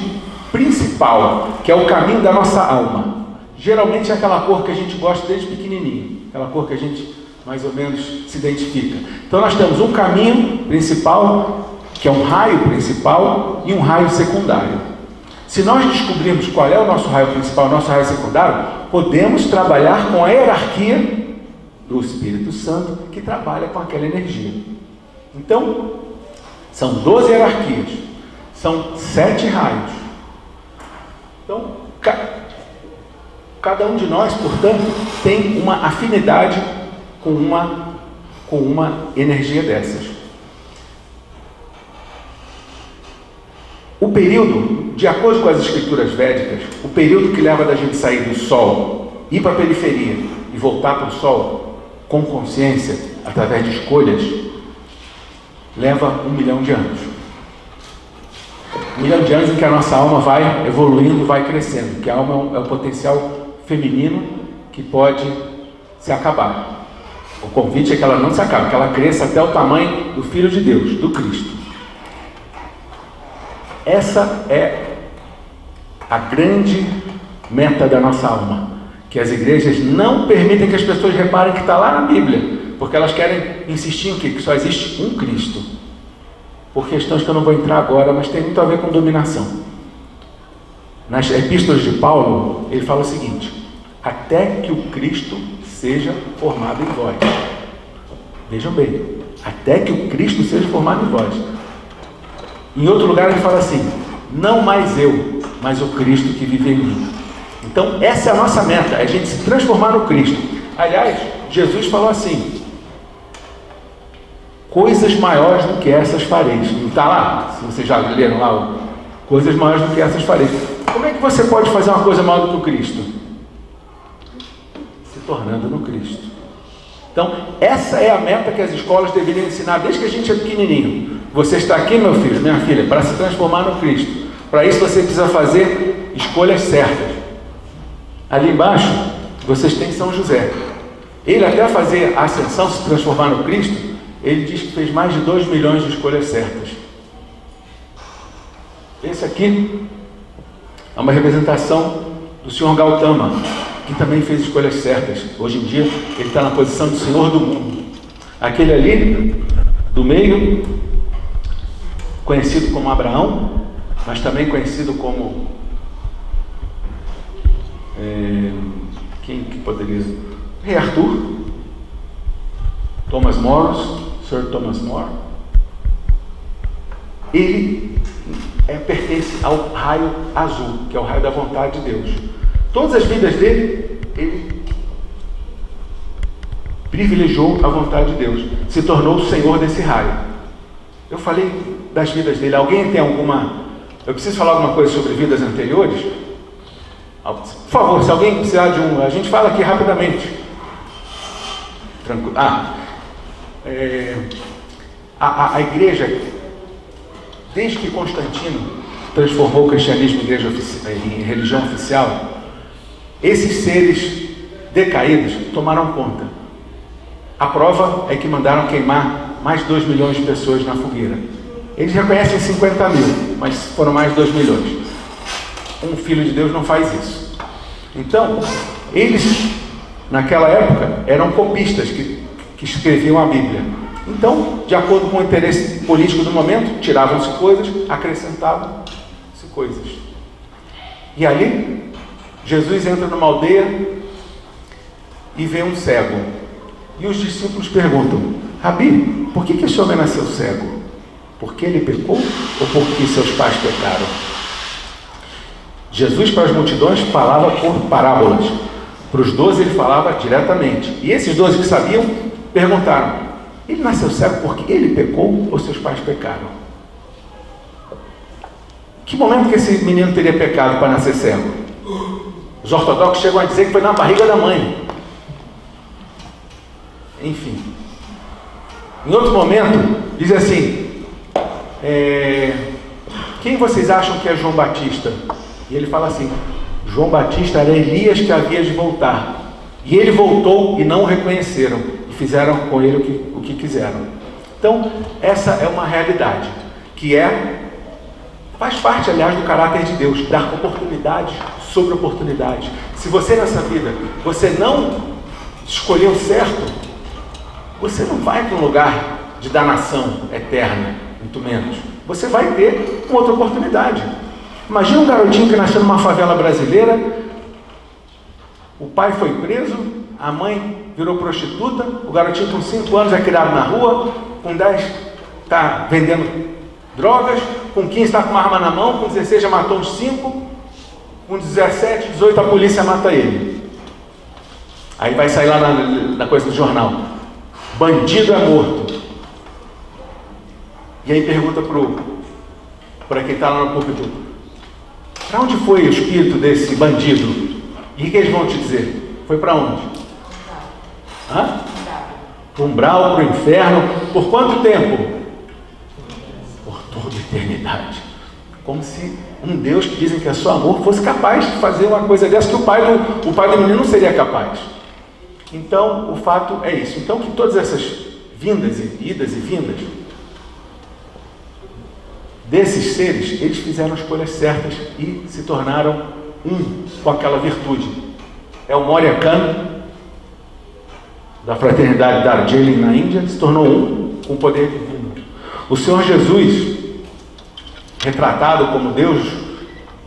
principal, que é o caminho da nossa alma. Geralmente é aquela cor que a gente gosta desde pequenininho, aquela cor que a gente mais ou menos se identifica. Então nós temos um caminho principal, que é um raio principal, e um raio secundário. Se nós descobrirmos qual é o nosso raio principal e o nosso raio secundário, podemos trabalhar com a hierarquia do Espírito Santo, que trabalha com aquela energia. Então, são 12 hierarquias, são 7 raios. Então, cada um de nós, portanto, tem uma afinidade com uma energia dessas. O período, de acordo com as escrituras védicas, o período que leva da gente sair do Sol, ir para a periferia e voltar para o Sol, com consciência, através de escolhas, leva 1 milhão de anos. 1 milhão de anos em que a nossa alma vai evoluindo, vai crescendo, que a alma é o potencial feminino que pode se acabar. O convite é que ela não se acabe, que ela cresça até o tamanho do Filho de Deus, do Cristo. Essa é a grande meta da nossa alma, que as igrejas não permitem que as pessoas reparem que está lá na Bíblia, porque elas querem insistir em que só existe um Cristo, por questões que eu não vou entrar agora, mas tem muito a ver com dominação. Nas epístolas de Paulo, ele fala o seguinte: até que o Cristo seja formado em vós. Vejam bem, até que o Cristo seja formado em vós. Em outro lugar ele fala assim: não mais eu, mas o Cristo que vive em mim. Então essa é a nossa meta, é a gente se transformar no Cristo. Aliás, Jesus falou assim: coisas maiores do que essas fareis. Não está lá? Se vocês já leram lá, coisas maiores do que essas fareis. Como é que você pode fazer uma coisa maior do que o Cristo? Se tornando no Cristo. Então, essa é a meta que as escolas deveriam ensinar desde que a gente é pequenininho. Você está aqui, meu filho, minha filha, para se transformar no Cristo. Para isso você precisa fazer escolhas certas. Ali embaixo, vocês têm São José. Ele, até fazer a ascensão, se transformar no Cristo, ele diz que fez mais de 2 milhões de escolhas certas. Esse aqui é uma representação do Sr. Gautama, que também fez escolhas certas. Hoje em dia, ele está na posição de Senhor do mundo. Aquele ali, do meio, conhecido como Abraão, mas também conhecido como... quem que poderia... Rei Arthur, Thomas More, Sir Thomas More. Ele pertence ao raio azul, que é o raio da vontade de Deus. Todas as vidas dele, ele privilegiou a vontade de Deus, se tornou o Senhor desse raio. Eu falei das vidas dele. Alguém tem alguma... Eu preciso falar alguma coisa sobre vidas anteriores? Por favor, se alguém precisar de um... A gente fala aqui rapidamente. Tranquilo. A igreja, desde que Constantino transformou o cristianismo em religião oficial, esses seres decaídos tomaram conta. A prova é que mandaram queimar mais de 2 milhões de pessoas na fogueira. Eles reconhecem 50 mil, mas foram mais de 2 milhões. Um filho de Deus não faz isso. Então, Eles, naquela época, eram copistas que escreviam a Bíblia. Então, de acordo com o interesse político do momento, tiravam-se coisas, acrescentavam-se coisas. E ali, Jesus entra numa aldeia e vê um cego. E os discípulos perguntam: Rabi, por que esse homem nasceu cego? Porque ele pecou ou porque seus pais pecaram? Jesus, para as multidões, falava por parábolas. Para os 12 ele falava diretamente. E esses 12 que sabiam perguntaram: ele nasceu cego porque ele pecou ou seus pais pecaram? Que momento que esse menino teria pecado para nascer cego? Os ortodoxos chegam a dizer que foi na barriga da mãe. Enfim. Em outro momento, diz assim: quem vocês acham que é João Batista? E ele fala assim: João Batista era Elias que havia de voltar. E ele voltou e não o reconheceram. E fizeram com ele o que quiseram. Então, essa é uma realidade. Que faz parte, aliás, do caráter de Deus. Dar oportunidade sobre oportunidade. Se você nessa vida, você não escolheu certo, você não vai para um lugar de danação eterna, muito menos. Você vai ter uma outra oportunidade. Imagina um garotinho que nasceu numa favela brasileira, o pai foi preso, a mãe virou prostituta, o garotinho com 5 anos é criado na rua, com 10 está vendendo drogas, com 15 está com uma arma na mão, com 16 já matou uns 5, com 17, 18 a polícia mata ele. Aí vai sair lá na coisa do jornal: bandido é morto. E aí pergunta para quem está lá no púlpito: para onde foi o espírito desse bandido? E o que eles vão te dizer? Foi para onde? Para o umbral, para o inferno. Por quanto tempo? Por toda a eternidade. Como se um Deus que dizem que é só amor fosse capaz de fazer uma coisa dessa que o pai do menino não seria capaz. Então, o fato é isso. Então, que todas essas vindas e idas e vindas desses seres, eles fizeram escolhas certas e se tornaram um com aquela virtude. É o Maurya Khan, da fraternidade Darjeeling na Índia, se tornou um com o poder divino. O Senhor Jesus, retratado como Deus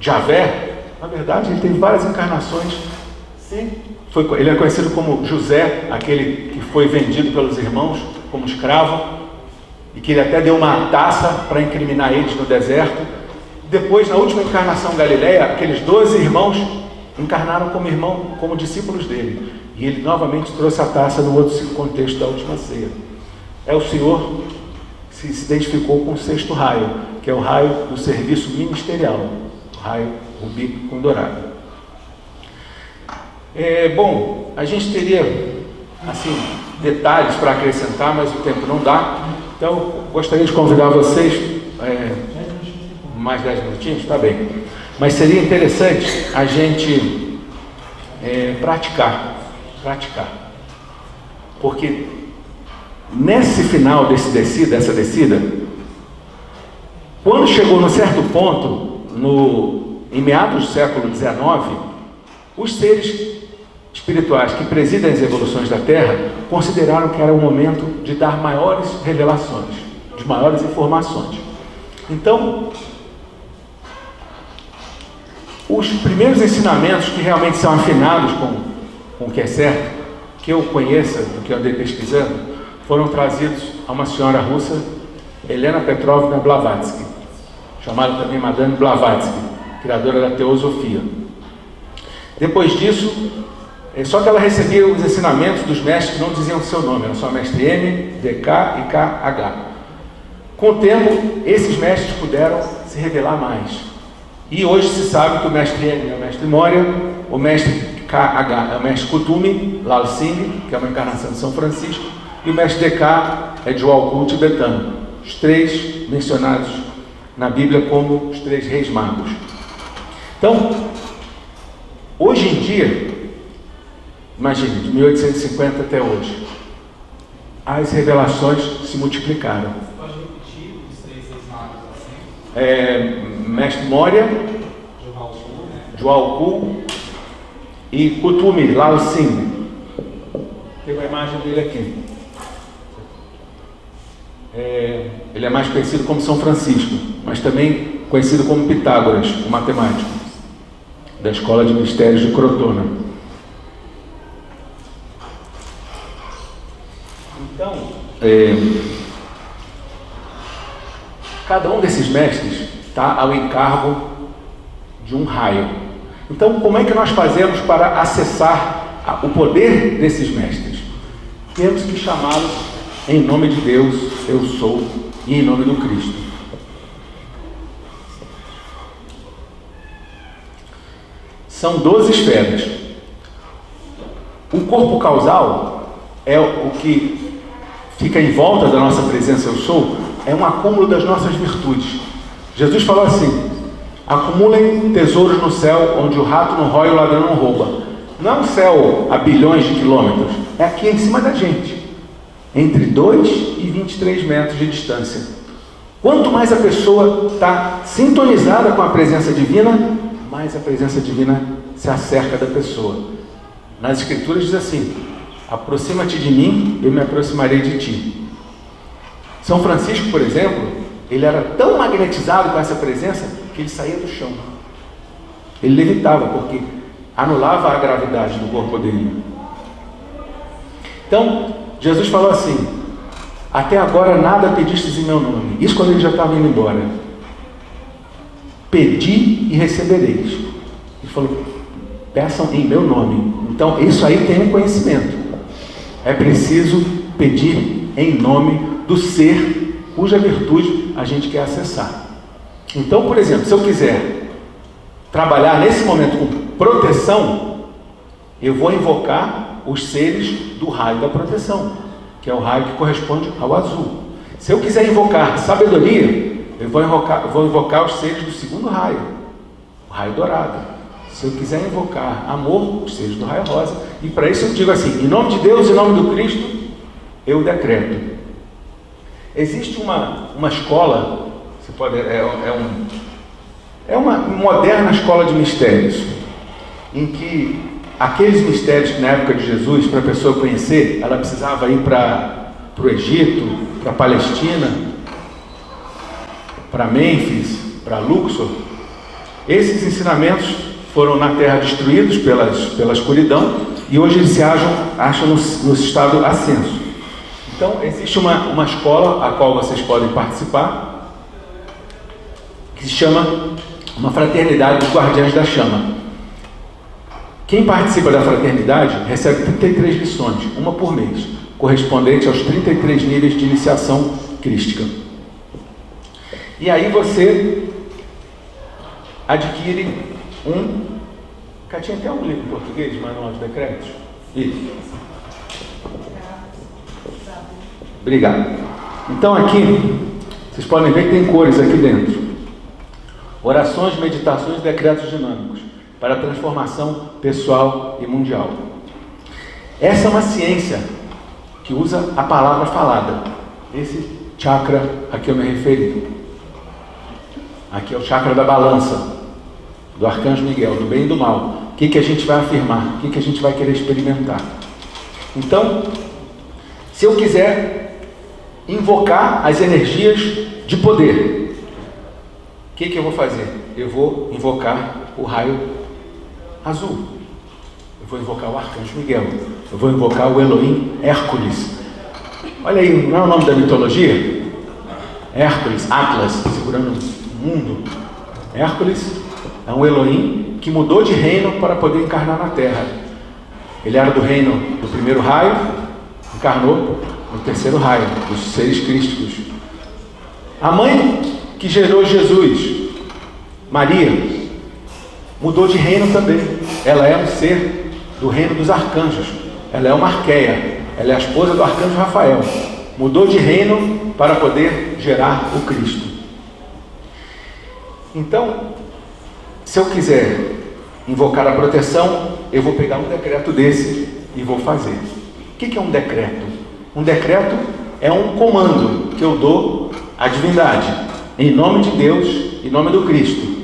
Javé, na verdade ele teve várias encarnações. Sim. Ele é conhecido como José, aquele que foi vendido pelos irmãos como escravo, e que ele até deu uma taça para incriminar eles no deserto. Depois, na última encarnação Galileia, aqueles 12 irmãos encarnaram como discípulos dele. E ele novamente trouxe a taça no outro contexto da última ceia. É o Senhor que se identificou com o 6º raio, que é o raio do serviço ministerial, o raio rubi com dourado. Bom, a gente teria assim detalhes para acrescentar, mas o tempo não dá. Então, gostaria de convidar vocês, mais 10 minutinhos, está bem. Mas seria interessante a gente praticar. Porque nesse final dessa descida, quando chegou num certo ponto, em meados do século XIX, os seres espirituais que presidem as evoluções da Terra consideraram que era o momento de dar maiores revelações, de maiores informações. Então, os primeiros ensinamentos que realmente são afinados com o que é certo, que eu conheça, do que eu andei pesquisando, foram trazidos a uma senhora russa, Helena Petrovna Blavatsky, chamada também Madame Blavatsky, criadora da teosofia. Depois disso, só que ela recebia os ensinamentos dos mestres que não diziam o seu nome, era só mestre M, DK e KH. Com o tempo, esses mestres puderam se revelar mais. E hoje se sabe que o mestre M é o mestre Moria, o mestre KH é o mestre Kutumi, Lal Singh, que é uma encarnação de São Francisco, e o mestre DK é Jwalkul tibetano, os 3 mencionados na Bíblia como os 3 reis magos. Então, hoje em dia, imagine, de 1850 até hoje, as revelações se multiplicaram. Pode repetir os 3 reis magos assim? Mestre Moria, Jwalkul, e Kutumi Lao Sin. Tem uma imagem dele aqui. Ele é mais conhecido como São Francisco, mas também conhecido como Pitágoras, o matemático, da Escola de Mistérios de Crotona. Então, cada um desses mestres está ao encargo de um raio. Então, como é que nós fazemos para acessar o poder desses mestres? Temos que chamá-los em nome de Deus, eu sou, e em nome do Cristo. São 12 esferas. O corpo causal é o que fica em volta da nossa presença, eu sou, é um acúmulo das nossas virtudes. Jesus falou assim: acumulem tesouros no céu, onde o rato não rói e o ladrão não rouba. Não é um céu a bilhões de quilômetros, é aqui em cima da gente, entre 2 e 23 metros de distância. Quanto mais a pessoa está sintonizada com a presença divina, mais a presença divina se acerca da pessoa. Nas Escrituras diz assim: aproxima-te de mim, eu me aproximarei de ti. São Francisco, por exemplo, ele era tão magnetizado com essa presença que ele saía do chão. Ele levitava, porque anulava a gravidade do corpo dele. Então, Jesus falou assim: até agora nada pedistes em meu nome. Isso quando ele já estava indo embora. Pedi e recebereis. Ele falou: peçam em meu nome. Então, isso aí tem um conhecimento. É preciso pedir em nome do ser cuja virtude a gente quer acessar. Então, por exemplo, se eu quiser trabalhar nesse momento com proteção, eu vou invocar os seres do raio da proteção, que é o raio que corresponde ao azul. Se eu quiser invocar sabedoria, eu vou invocar os seres do segundo raio, o raio dourado. Se eu quiser invocar amor, os seres do raio rosa. E para isso eu digo assim: em nome de Deus, em nome do Cristo, eu decreto. Existe uma escola, você pode, é uma moderna escola de mistérios, em que aqueles mistérios que na época de Jesus, para a pessoa conhecer, ela precisava ir para o Egito, para a Palestina, para Mênfis, para Luxor. Esses ensinamentos foram na terra destruídos pela escuridão, e hoje eles se acham no estado ascenso. Então, existe uma escola a qual vocês podem participar, que se chama uma Fraternidade dos Guardiães da Chama. Quem participa da fraternidade recebe 33 lições, uma por mês, correspondente aos 33 níveis de iniciação crística. E aí você adquire tinha até um livro em português, Manual de Decretos? Isso. Obrigado. Então aqui, vocês podem ver que tem cores aqui dentro. Orações, meditações e decretos dinâmicos para a transformação pessoal e mundial. Essa é uma ciência que usa a palavra falada. Esse chakra a que eu me referi. Aqui é o chakra da balança, do Arcanjo Miguel, do bem e do mal. O que a gente vai afirmar? O que a gente vai querer experimentar? Então, se eu quiser invocar as energias de poder, o que eu vou fazer? Eu vou invocar o raio azul. Eu vou invocar o Arcanjo Miguel. Eu vou invocar o Elohim Hércules. Olha aí, não é o nome da mitologia? Hércules, Atlas, segurando o mundo. Hércules é um Elohim que mudou de reino para poder encarnar na Terra. Ele era do reino do primeiro raio, encarnou no terceiro raio, dos seres crísticos. A mãe que gerou Jesus, Maria, mudou de reino também. Ela é um ser do reino dos arcanjos. Ela é uma arqueia. Ela é a esposa do arcanjo Rafael. Mudou de reino para poder gerar o Cristo. Então, se eu quiser invocar a proteção, eu vou pegar um decreto desse e vou fazer. O que é um decreto? Um decreto é um comando que eu dou à divindade, em nome de Deus, em nome do Cristo.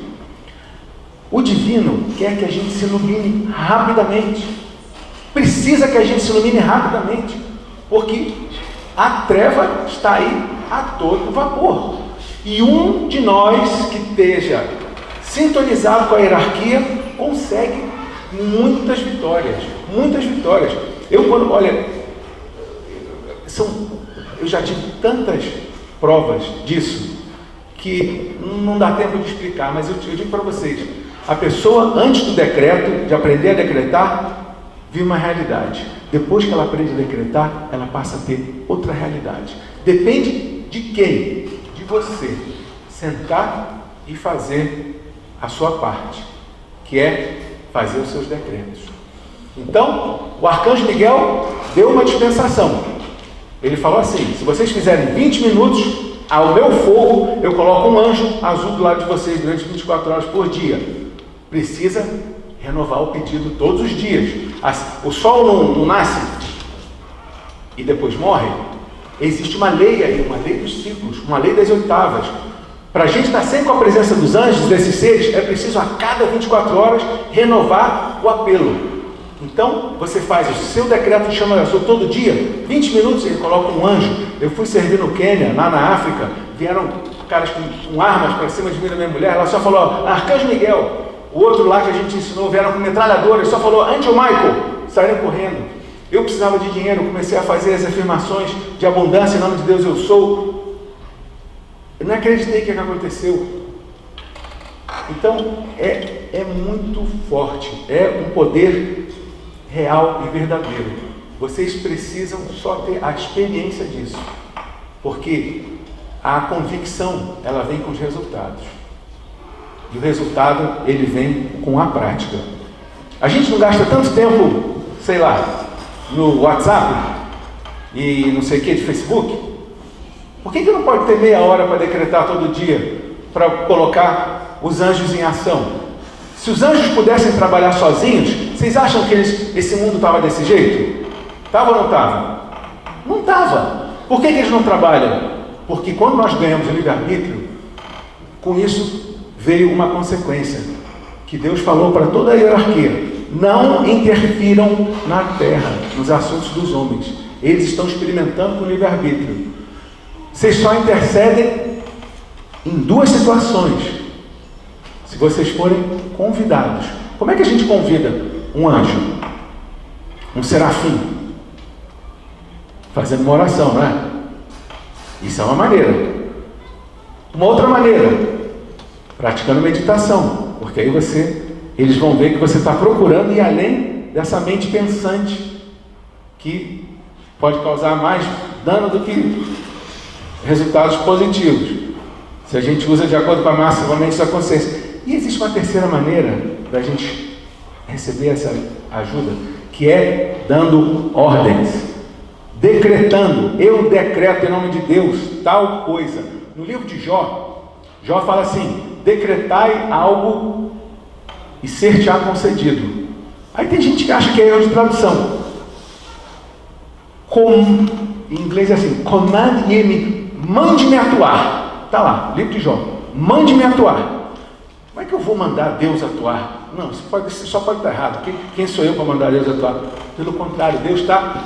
O divino quer que a gente se ilumine rapidamente. Precisa que a gente se ilumine rapidamente, porque a treva está aí a todo vapor. E um de nós que esteja sintonizado com a hierarquia consegue muitas vitórias. Muitas vitórias. Eu já tive tantas provas disso que não dá tempo de explicar, mas eu digo para vocês, a pessoa antes do decreto, de aprender a decretar, vive uma realidade. Depois que ela aprende a decretar, ela passa a ter outra realidade. Depende de quem? De você. Sentar e fazer a sua parte, que é fazer os seus decretos. Então, o arcanjo Miguel deu uma dispensação. Ele falou assim: se vocês fizerem 20 minutos ao meu fogo, eu coloco um anjo azul do lado de vocês durante 24 horas por dia. Precisa renovar o pedido todos os dias. O sol não nasce e depois morre. Existe uma lei aí, uma lei dos ciclos, uma lei das oitavas. Para a gente estar sempre com a presença dos anjos, desses seres, é preciso a cada 24 horas renovar o apelo. Então, você faz o seu decreto de chama de oração todo dia, 20 minutos, ele coloca um anjo. Eu fui servir no Quênia, lá na África, vieram caras com armas para cima de mim e da minha mulher, ela só falou, Arcanjo Miguel. O outro lá que a gente ensinou, vieram com metralhadores, só falou, Angel Michael, saíram correndo. Eu precisava de dinheiro, comecei a fazer as afirmações de abundância, em nome de Deus eu sou. Eu não acreditei que aconteceu. Então, é muito forte, é um poder real e verdadeiro. Vocês precisam só ter a experiência disso, porque a convicção, ela vem com os resultados. E o resultado, ele vem com a prática. A gente não gasta tanto tempo, sei lá, no WhatsApp e não sei o que, de Facebook. Por que não pode ter meia hora para decretar todo dia, para colocar os anjos em ação? Se os anjos pudessem trabalhar sozinhos, vocês acham que esse mundo estava desse jeito? Estava ou não estava? Não estava. Por que eles não trabalham? Porque quando nós ganhamos o livre-arbítrio, com isso veio uma consequência, que Deus falou para toda a hierarquia: não interfiram na terra, nos assuntos dos homens. Eles estão experimentando com o livre-arbítrio. Vocês só intercedem em duas situações, se vocês forem convidados. Como é que a gente convida um anjo? Um serafim? Fazendo uma oração, não é? Isso é uma maneira. Uma outra maneira, praticando meditação, porque aí eles vão ver que você está procurando ir além dessa mente pensante, que pode causar mais dano do que resultados positivos, se a gente usa de acordo com a máxima mente da consciência. E existe uma terceira maneira da gente receber essa ajuda, que é dando ordens, decretando. Eu decreto em nome de Deus tal coisa. No livro de Jó, Jó fala assim: decretai algo e ser-te-á concedido. Aí tem gente que acha que é erro de tradução. Em inglês é assim: command me, mande-me atuar. Está lá, livro de Jó, mande-me atuar. Como é que eu vou mandar Deus atuar? Não, você só pode estar errado. Quem sou eu para mandar Deus atuar? Pelo contrário, Deus está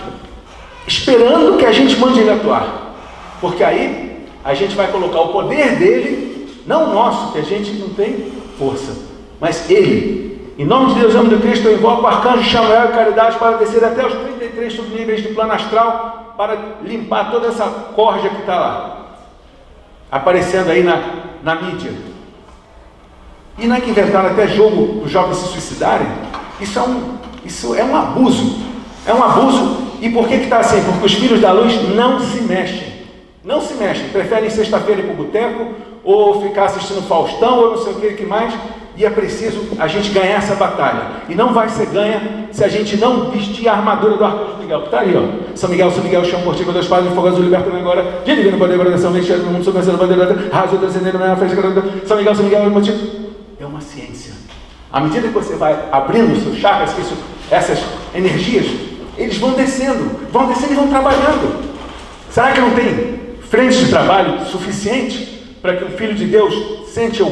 esperando que a gente mande Ele atuar, porque aí a gente vai colocar o poder dele, não o nosso, que a gente não tem força, mas Ele. Em nome de Deus, em nome de Cristo, eu invoco o arcanjo Chamuel e Caridade para descer até os 33 subníveis do plano astral, para limpar toda essa corja que está lá, aparecendo aí na mídia. E não é que inventaram até jogo os jovens se suicidarem? Isso é um abuso. É um abuso. E por que está assim? Porque os filhos da luz não se mexem. Não se mexem. Preferem sexta-feira ir para o boteco, ou ficar assistindo Faustão, ou não sei o que mais. E é preciso a gente ganhar essa batalha. E não vai ser ganha se a gente não vestir a armadura do arcanjo Miguel, que está ali, ó. São Miguel, chamo por ti, com Deus Pai, de fogo azul, liberta-me agora. De divino poder, proteção, mente no mundo, sobre a bandeira, raso, transcendendo, na frente, São Miguel, motivo. É uma ciência. À medida que você vai abrindo os seus chakras, essas energias, eles vão descendo e vão trabalhando. Será que não tem frente de trabalho suficiente para que o Filho de Deus sente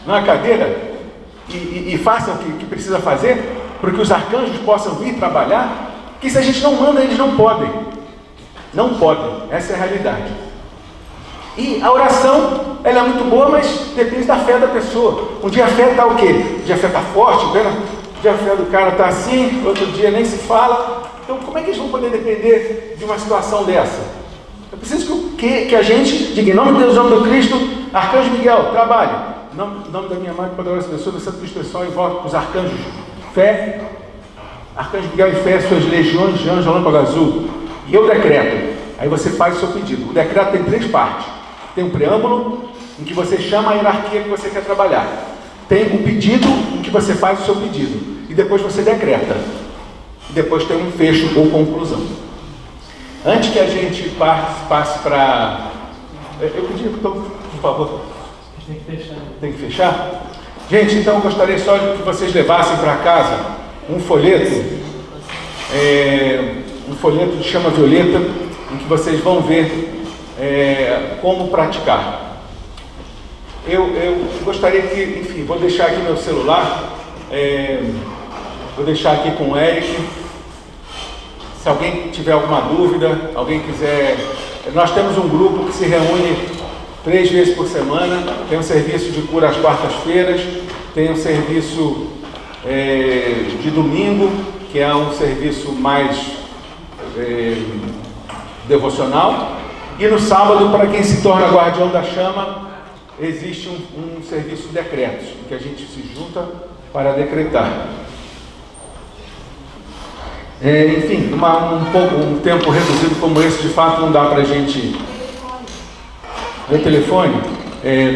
numa cadeira e façam o que precisa fazer, para que os arcanjos possam vir trabalhar, que se a gente não manda, eles não podem. Não podem, essa é a realidade. E a oração, ela é muito boa, mas depende da fé da pessoa. Um dia a fé está o quê? Um dia a fé está forte, um dia a fé do cara está assim, outro dia nem se fala. Então como é que eles vão poder depender de uma situação dessa? Eu preciso que a gente diga, em nome de Deus, em nome do Cristo, Arcanjo Miguel, trabalhe. Em nome da minha mãe, poderosa pessoa, do Santo Cristo pessoal, invoco para os arcanjos. Fé, Arcanjo Miguel e fé, suas legiões de anjo, lâmpada azul. E eu decreto. Aí você faz o seu pedido. O decreto tem 3 partes. Tem um preâmbulo, em que você chama a hierarquia que você quer trabalhar. Tem um pedido, em que você faz o seu pedido. E depois você decreta. E depois tem um fecho ou conclusão. Antes que a gente passe para... Eu pedi, então, por favor. Tem que fechar. Tem que fechar? Gente, então eu gostaria só de que vocês levassem para casa um folheto de chama violeta, em que vocês vão ver como praticar. Eu gostaria que, enfim, vou deixar aqui meu celular, vou deixar aqui com o Eric. Se alguém tiver alguma dúvida, alguém quiser... Nós temos um grupo que se reúne 3 vezes por semana, tem um serviço de cura às quartas-feiras, tem um serviço de domingo, que é um serviço mais devocional, e no sábado, para quem se torna guardião da chama, existe um serviço de decretos, em que a gente se junta para decretar. Enfim, um tempo reduzido como esse, de fato, não dá para a gente... Meu telefone é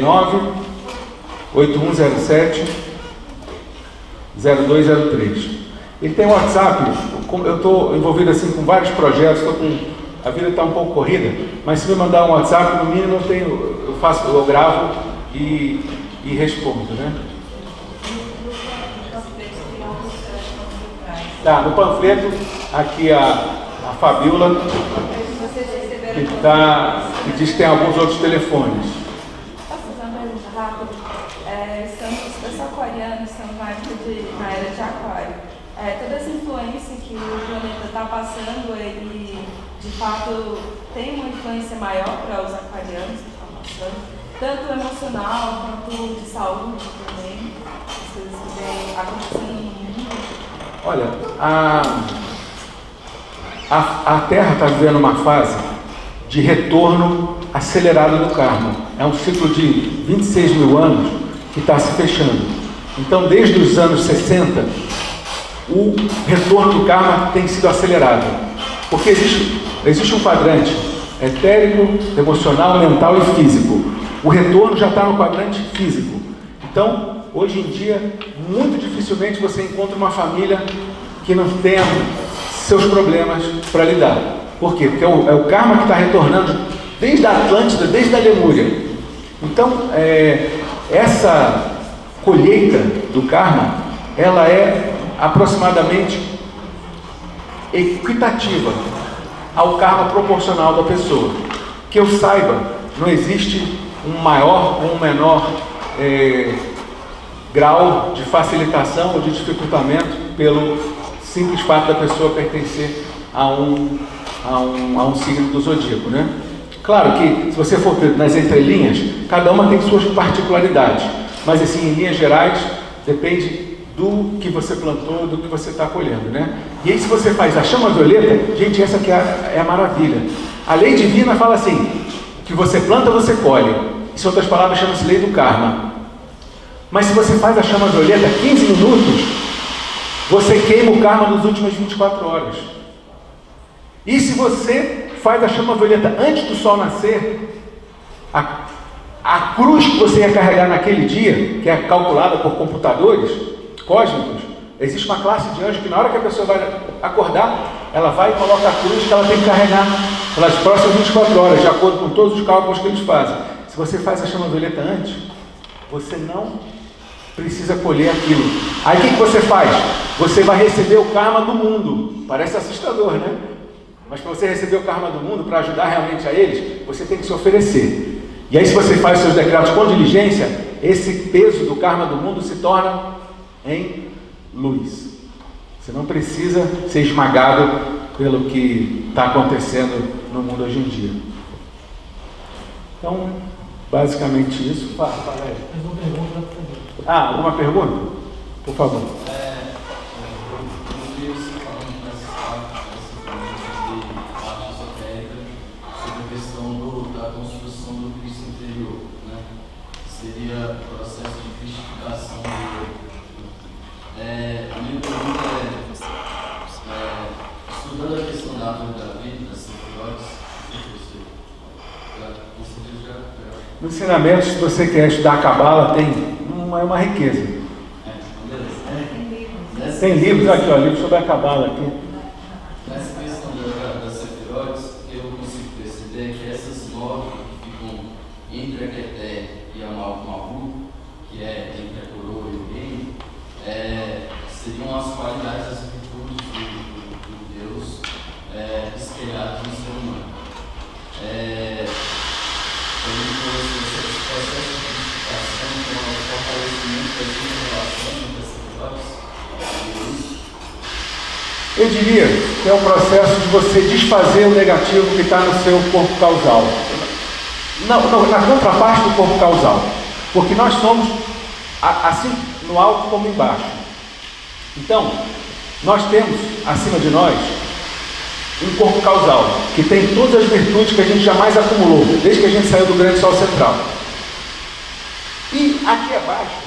98107-0203. Ele tem um WhatsApp. Eu estou envolvido assim com vários projetos, a vida está um pouco corrida, mas se me mandar um WhatsApp, no mínimo eu gravo e respondo, né? Tá, no panfleto, aqui a Fabiola, que diz que tem alguns outros telefones. Posso fazer uma pergunta rápida? Os aquarianos estão na era de aquário. Toda essa influência que o planeta está passando, ele de fato tem uma influência maior para os aquarianos que estão passando, tanto emocional quanto de saúde também, as coisas que vêm acontecendo no mundo. Olha, a Terra está vivendo uma fase de retorno acelerado do karma. É um ciclo de 26 mil anos que está se fechando. Então, desde os anos 60, o retorno do karma tem sido acelerado. Porque existe um quadrante etérico, emocional, mental e físico. O retorno já está no quadrante físico. Então, hoje em dia, muito dificilmente você encontra uma família que não tenha seus problemas para lidar. Por quê? Porque é o karma que está retornando desde a Atlântida, desde a Lemúria. Então, essa colheita do karma, ela é aproximadamente equitativa ao karma proporcional da pessoa. Que eu saiba, não existe um maior ou um menor grau de facilitação ou de dificultamento pelo simples fato da pessoa pertencer a um signo do zodíaco, né? Claro que, se você for ver nas entrelinhas, cada uma tem suas particularidades, mas assim, em linhas gerais, depende do que você plantou, do que você está colhendo, né? E aí, se você faz a chama violeta, gente, essa aqui é a maravilha. A lei divina fala assim, que você planta, você colhe. Em outras palavras, chama-se lei do karma. Mas se você faz a chama violeta 15 minutos, você queima o karma nas últimas 24 horas. E se você faz a chama violeta antes do sol nascer, a cruz que você ia carregar naquele dia, que é calculada por computadores cósmicos, existe uma classe de anjos que na hora que a pessoa vai acordar, ela vai e coloca a cruz que ela tem que carregar pelas próximas 24 horas, de acordo com todos os cálculos que eles fazem. Se você faz a chama violeta antes, você não precisa colher aquilo. Aí o que você faz? Você vai receber o karma do mundo. Parece assustador, né? Mas para você receber o karma do mundo, para ajudar realmente a eles, você tem que se oferecer. E aí, se você faz os seus decretos com diligência, esse peso do karma do mundo se torna em luz. Você não precisa ser esmagado pelo que está acontecendo no mundo hoje em dia. Então, basicamente isso. Fala aí. Mais uma pergunta. Alguma pergunta? Por favor. Eu vi você falando nessa parte esotérica sobre a questão da construção do Cristo interior, né? Seria o processo de cristificação dele. A minha pergunta estudando a questão da árvore da vida, das sefirot, No ensinamento, se você quer estudar a Cabala, tem uma riqueza. Tem livros aqui, livros sobre a Cabala aqui. Nessa questão das sefirot, eu consigo perceber que essas 9 que ficam entre a Keter e a Malhu, que é entre a coroa e o reino, seriam as qualidades, as virtudes do Deus espelhadas no ser humano. Esse processo de purificação, o fortalecimento das relações das sefirot. Eu diria que é um processo de você desfazer o negativo que está no seu corpo causal. Não, na contraparte do corpo causal. Porque nós somos assim no alto como embaixo. Então, nós temos acima de nós um corpo causal que tem todas as virtudes que a gente jamais acumulou, desde que a gente saiu do grande sol central. E aqui abaixo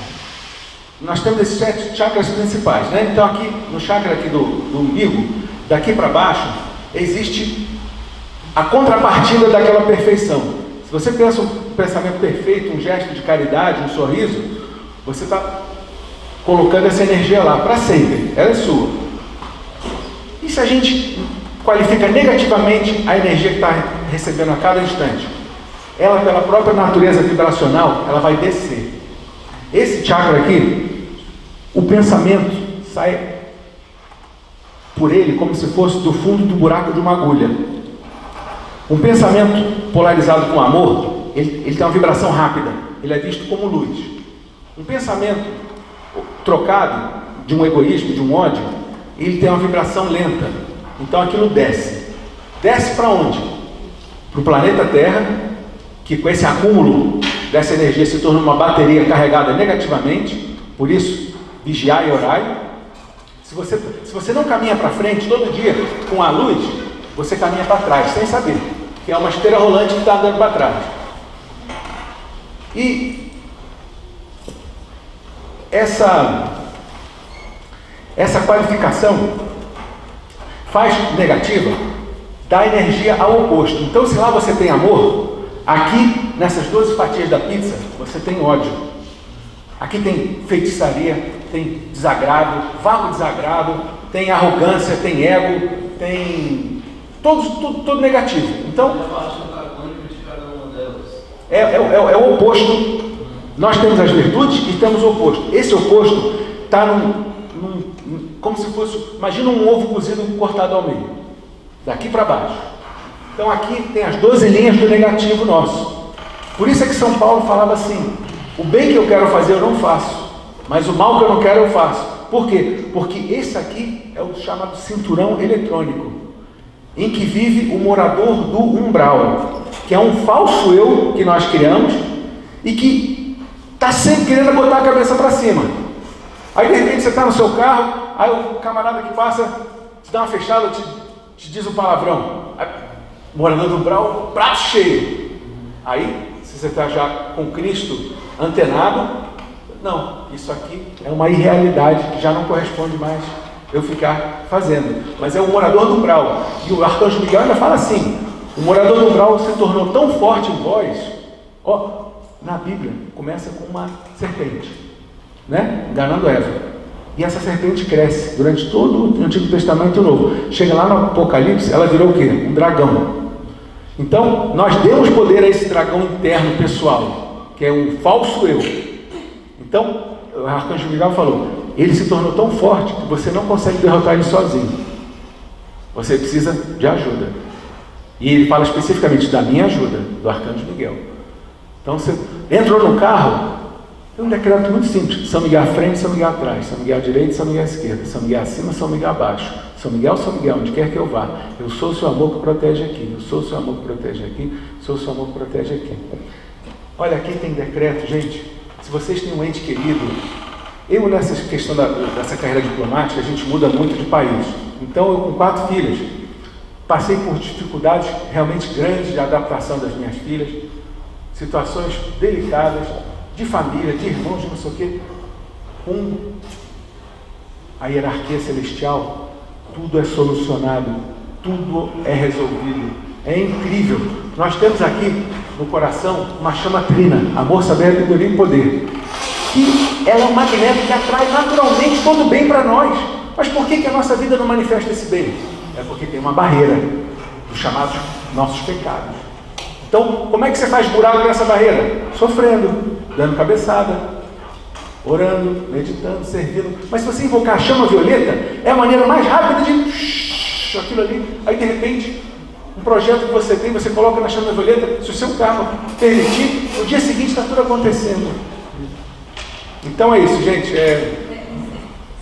nós temos esses 7 chakras principais, né? Então aqui no chakra aqui do umbigo, daqui para baixo, existe a contrapartida daquela perfeição. Se você pensa um pensamento perfeito, um gesto de caridade, um sorriso, você está colocando essa energia lá para sempre, ela é sua. E se a gente qualifica negativamente a energia que está recebendo a cada instante, ela pela própria natureza vibracional, ela vai descer. Esse chakra aqui, o pensamento sai por ele como se fosse do fundo do buraco de uma agulha. Um pensamento polarizado com amor, ele tem uma vibração rápida, ele é visto como luz. Um pensamento trocado de um egoísmo, de um ódio, ele tem uma vibração lenta. Então aquilo desce. Desce para onde? Para o planeta Terra, que com esse acúmulo dessa energia se torna uma bateria carregada negativamente. Por isso, vigiai e orai. Se você não caminha para frente todo dia com a luz, você caminha para trás, sem saber, que é uma esteira rolante que está andando para trás. E essa qualificação faz negativa, dá energia ao oposto. Então, se lá você tem amor, aqui, nessas 12 fatias da pizza, você tem ódio. Aqui tem feitiçaria, tem desagrado, vago desagrado, tem arrogância, tem ego, tem tudo negativo. Então, a parte antagônica de cada uma delas. É o oposto. Nós temos as virtudes e temos o oposto. Esse oposto está como se fosse, imagina um ovo cozido cortado ao meio, daqui para baixo. Então aqui tem as 12 linhas do negativo nosso. Por isso é que São Paulo falava assim: o bem que eu quero fazer eu não faço, mas o mal que eu não quero eu faço. Por quê? Porque esse aqui é o chamado cinturão eletrônico, em que vive o morador do umbral, que é um falso eu que nós criamos e que está sempre querendo botar a cabeça para cima. Aí de repente você está no seu carro, aí o camarada que passa te dá uma fechada, te diz um palavrão. Aí, morador do umbral, prato cheio. Aí, se você está já com Cristo antenado, não, isso aqui é uma irrealidade que já não corresponde mais eu ficar fazendo. Mas é o morador do umbral. E o Arcanjo Miguel ainda fala assim: o morador do umbral se tornou tão forte em vós. Na Bíblia começa com uma serpente, né? Enganando Eva. E essa serpente cresce durante todo o Antigo Testamento e o Novo. Chega lá no Apocalipse, ela virou o quê? Um dragão. Então, nós demos poder a esse dragão interno pessoal, que é um falso eu. Então, o Arcanjo Miguel falou: ele se tornou tão forte que você não consegue derrotar ele sozinho. Você precisa de ajuda. E ele fala especificamente da minha ajuda, do Arcanjo Miguel. Então, você entrou no carro, É um decreto muito simples. São Miguel à frente, São Miguel atrás. São Miguel à direita, São Miguel à esquerda. São Miguel acima, São Miguel abaixo. São Miguel, onde quer que eu vá. Eu sou o seu amor que protege aqui. Eu sou o seu amor que protege aqui. Sou o seu amor que protege aqui. Olha, aqui tem decreto, gente. Se vocês têm um ente querido, eu nessa questão dessa carreira diplomática, a gente muda muito de país. Então, eu com 4 filhas, passei por dificuldades realmente grandes de adaptação das minhas filhas, situações delicadas, de família, de irmãos, de não sei o quê. Com a hierarquia celestial, tudo é solucionado, tudo é resolvido. É incrível. Nós temos aqui no coração uma chama trina, amor, sabedoria e poder, que ela é um magneto que atrai naturalmente todo o bem para nós. Mas por que a nossa vida não manifesta esse bem? É porque tem uma barreira, os chamados nossos pecados. Então, como é que você faz buraco nessa barreira? Sofrendo, dando cabeçada, orando, meditando, servindo. Mas se você invocar a chama violeta, é a maneira mais rápida de aquilo ali. Aí, de repente, um projeto que você tem, você coloca na chama violeta, se o seu karma permitir, no dia seguinte está tudo acontecendo. Então é isso, gente.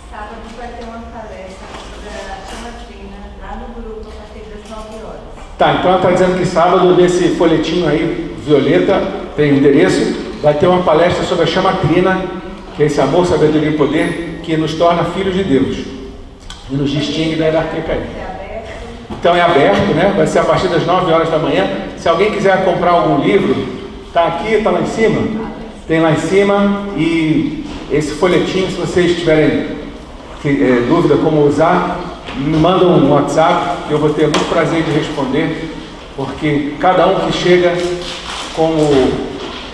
Sábado vai ter uma palestra sobre a chama trina lá no grupo a partir das 9 horas. Tá, então ela está dizendo que sábado, nesse folhetinho aí, violeta, tem o endereço, vai ter uma palestra sobre a chama trina, que é esse amor, sabedoria e poder, que nos torna filhos de Deus e nos distingue da hierarquia caída. Então é aberto, né? Vai ser a partir das 9 horas da manhã. Se alguém quiser comprar algum livro, está aqui, está lá em cima. Tem lá em cima. E esse folhetinho, se vocês tiverem dúvida como usar, me mandam um WhatsApp, que eu vou ter muito prazer de responder, porque cada um que chega como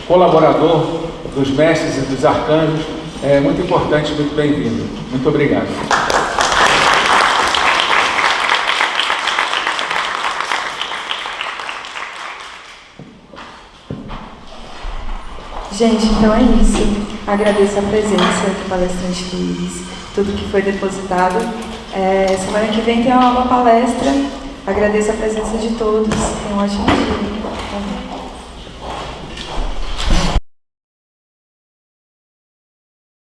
colaborador dos mestres e dos arcanjos é muito importante, muito bem-vindo. Muito obrigado. Gente, então é isso. Agradeço a presença do palestrante Luiz, tudo que foi depositado. Semana que vem tem uma nova palestra. Agradeço a presença de todos. Tenham um ótimo dia.